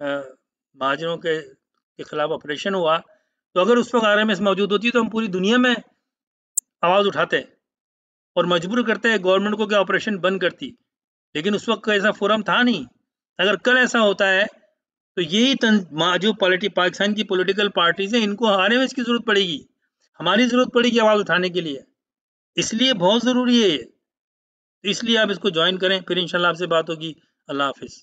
महाजनों के खिलाफ ऑपरेशन हुआ, तो अगर उस वक़्त आरएमएस मौजूद होती तो हम पूरी दुनिया में आवाज़ उठाते और मजबूर करते गवर्नमेंट को कि ऑपरेशन बंद करती। लेकिन उस वक़्त ऐसा फ़ोरम था नहीं। अगर कल ऐसा होता है तो यही जो पाकिस्तान की पॉलिटिकल पार्टीज़ हैं, इनको आरएमएस की ज़रूरत पड़ेगी। हमारी ज़रूरत पड़ेगी आवाज़ उठाने के लिए। इसलिए बहुत ज़रूरी है ये। इसलिए आप इसको जॉइन करें, फिर इंशाल्लाह आपसे बात होगी। अल्लाह हाफ़िज़।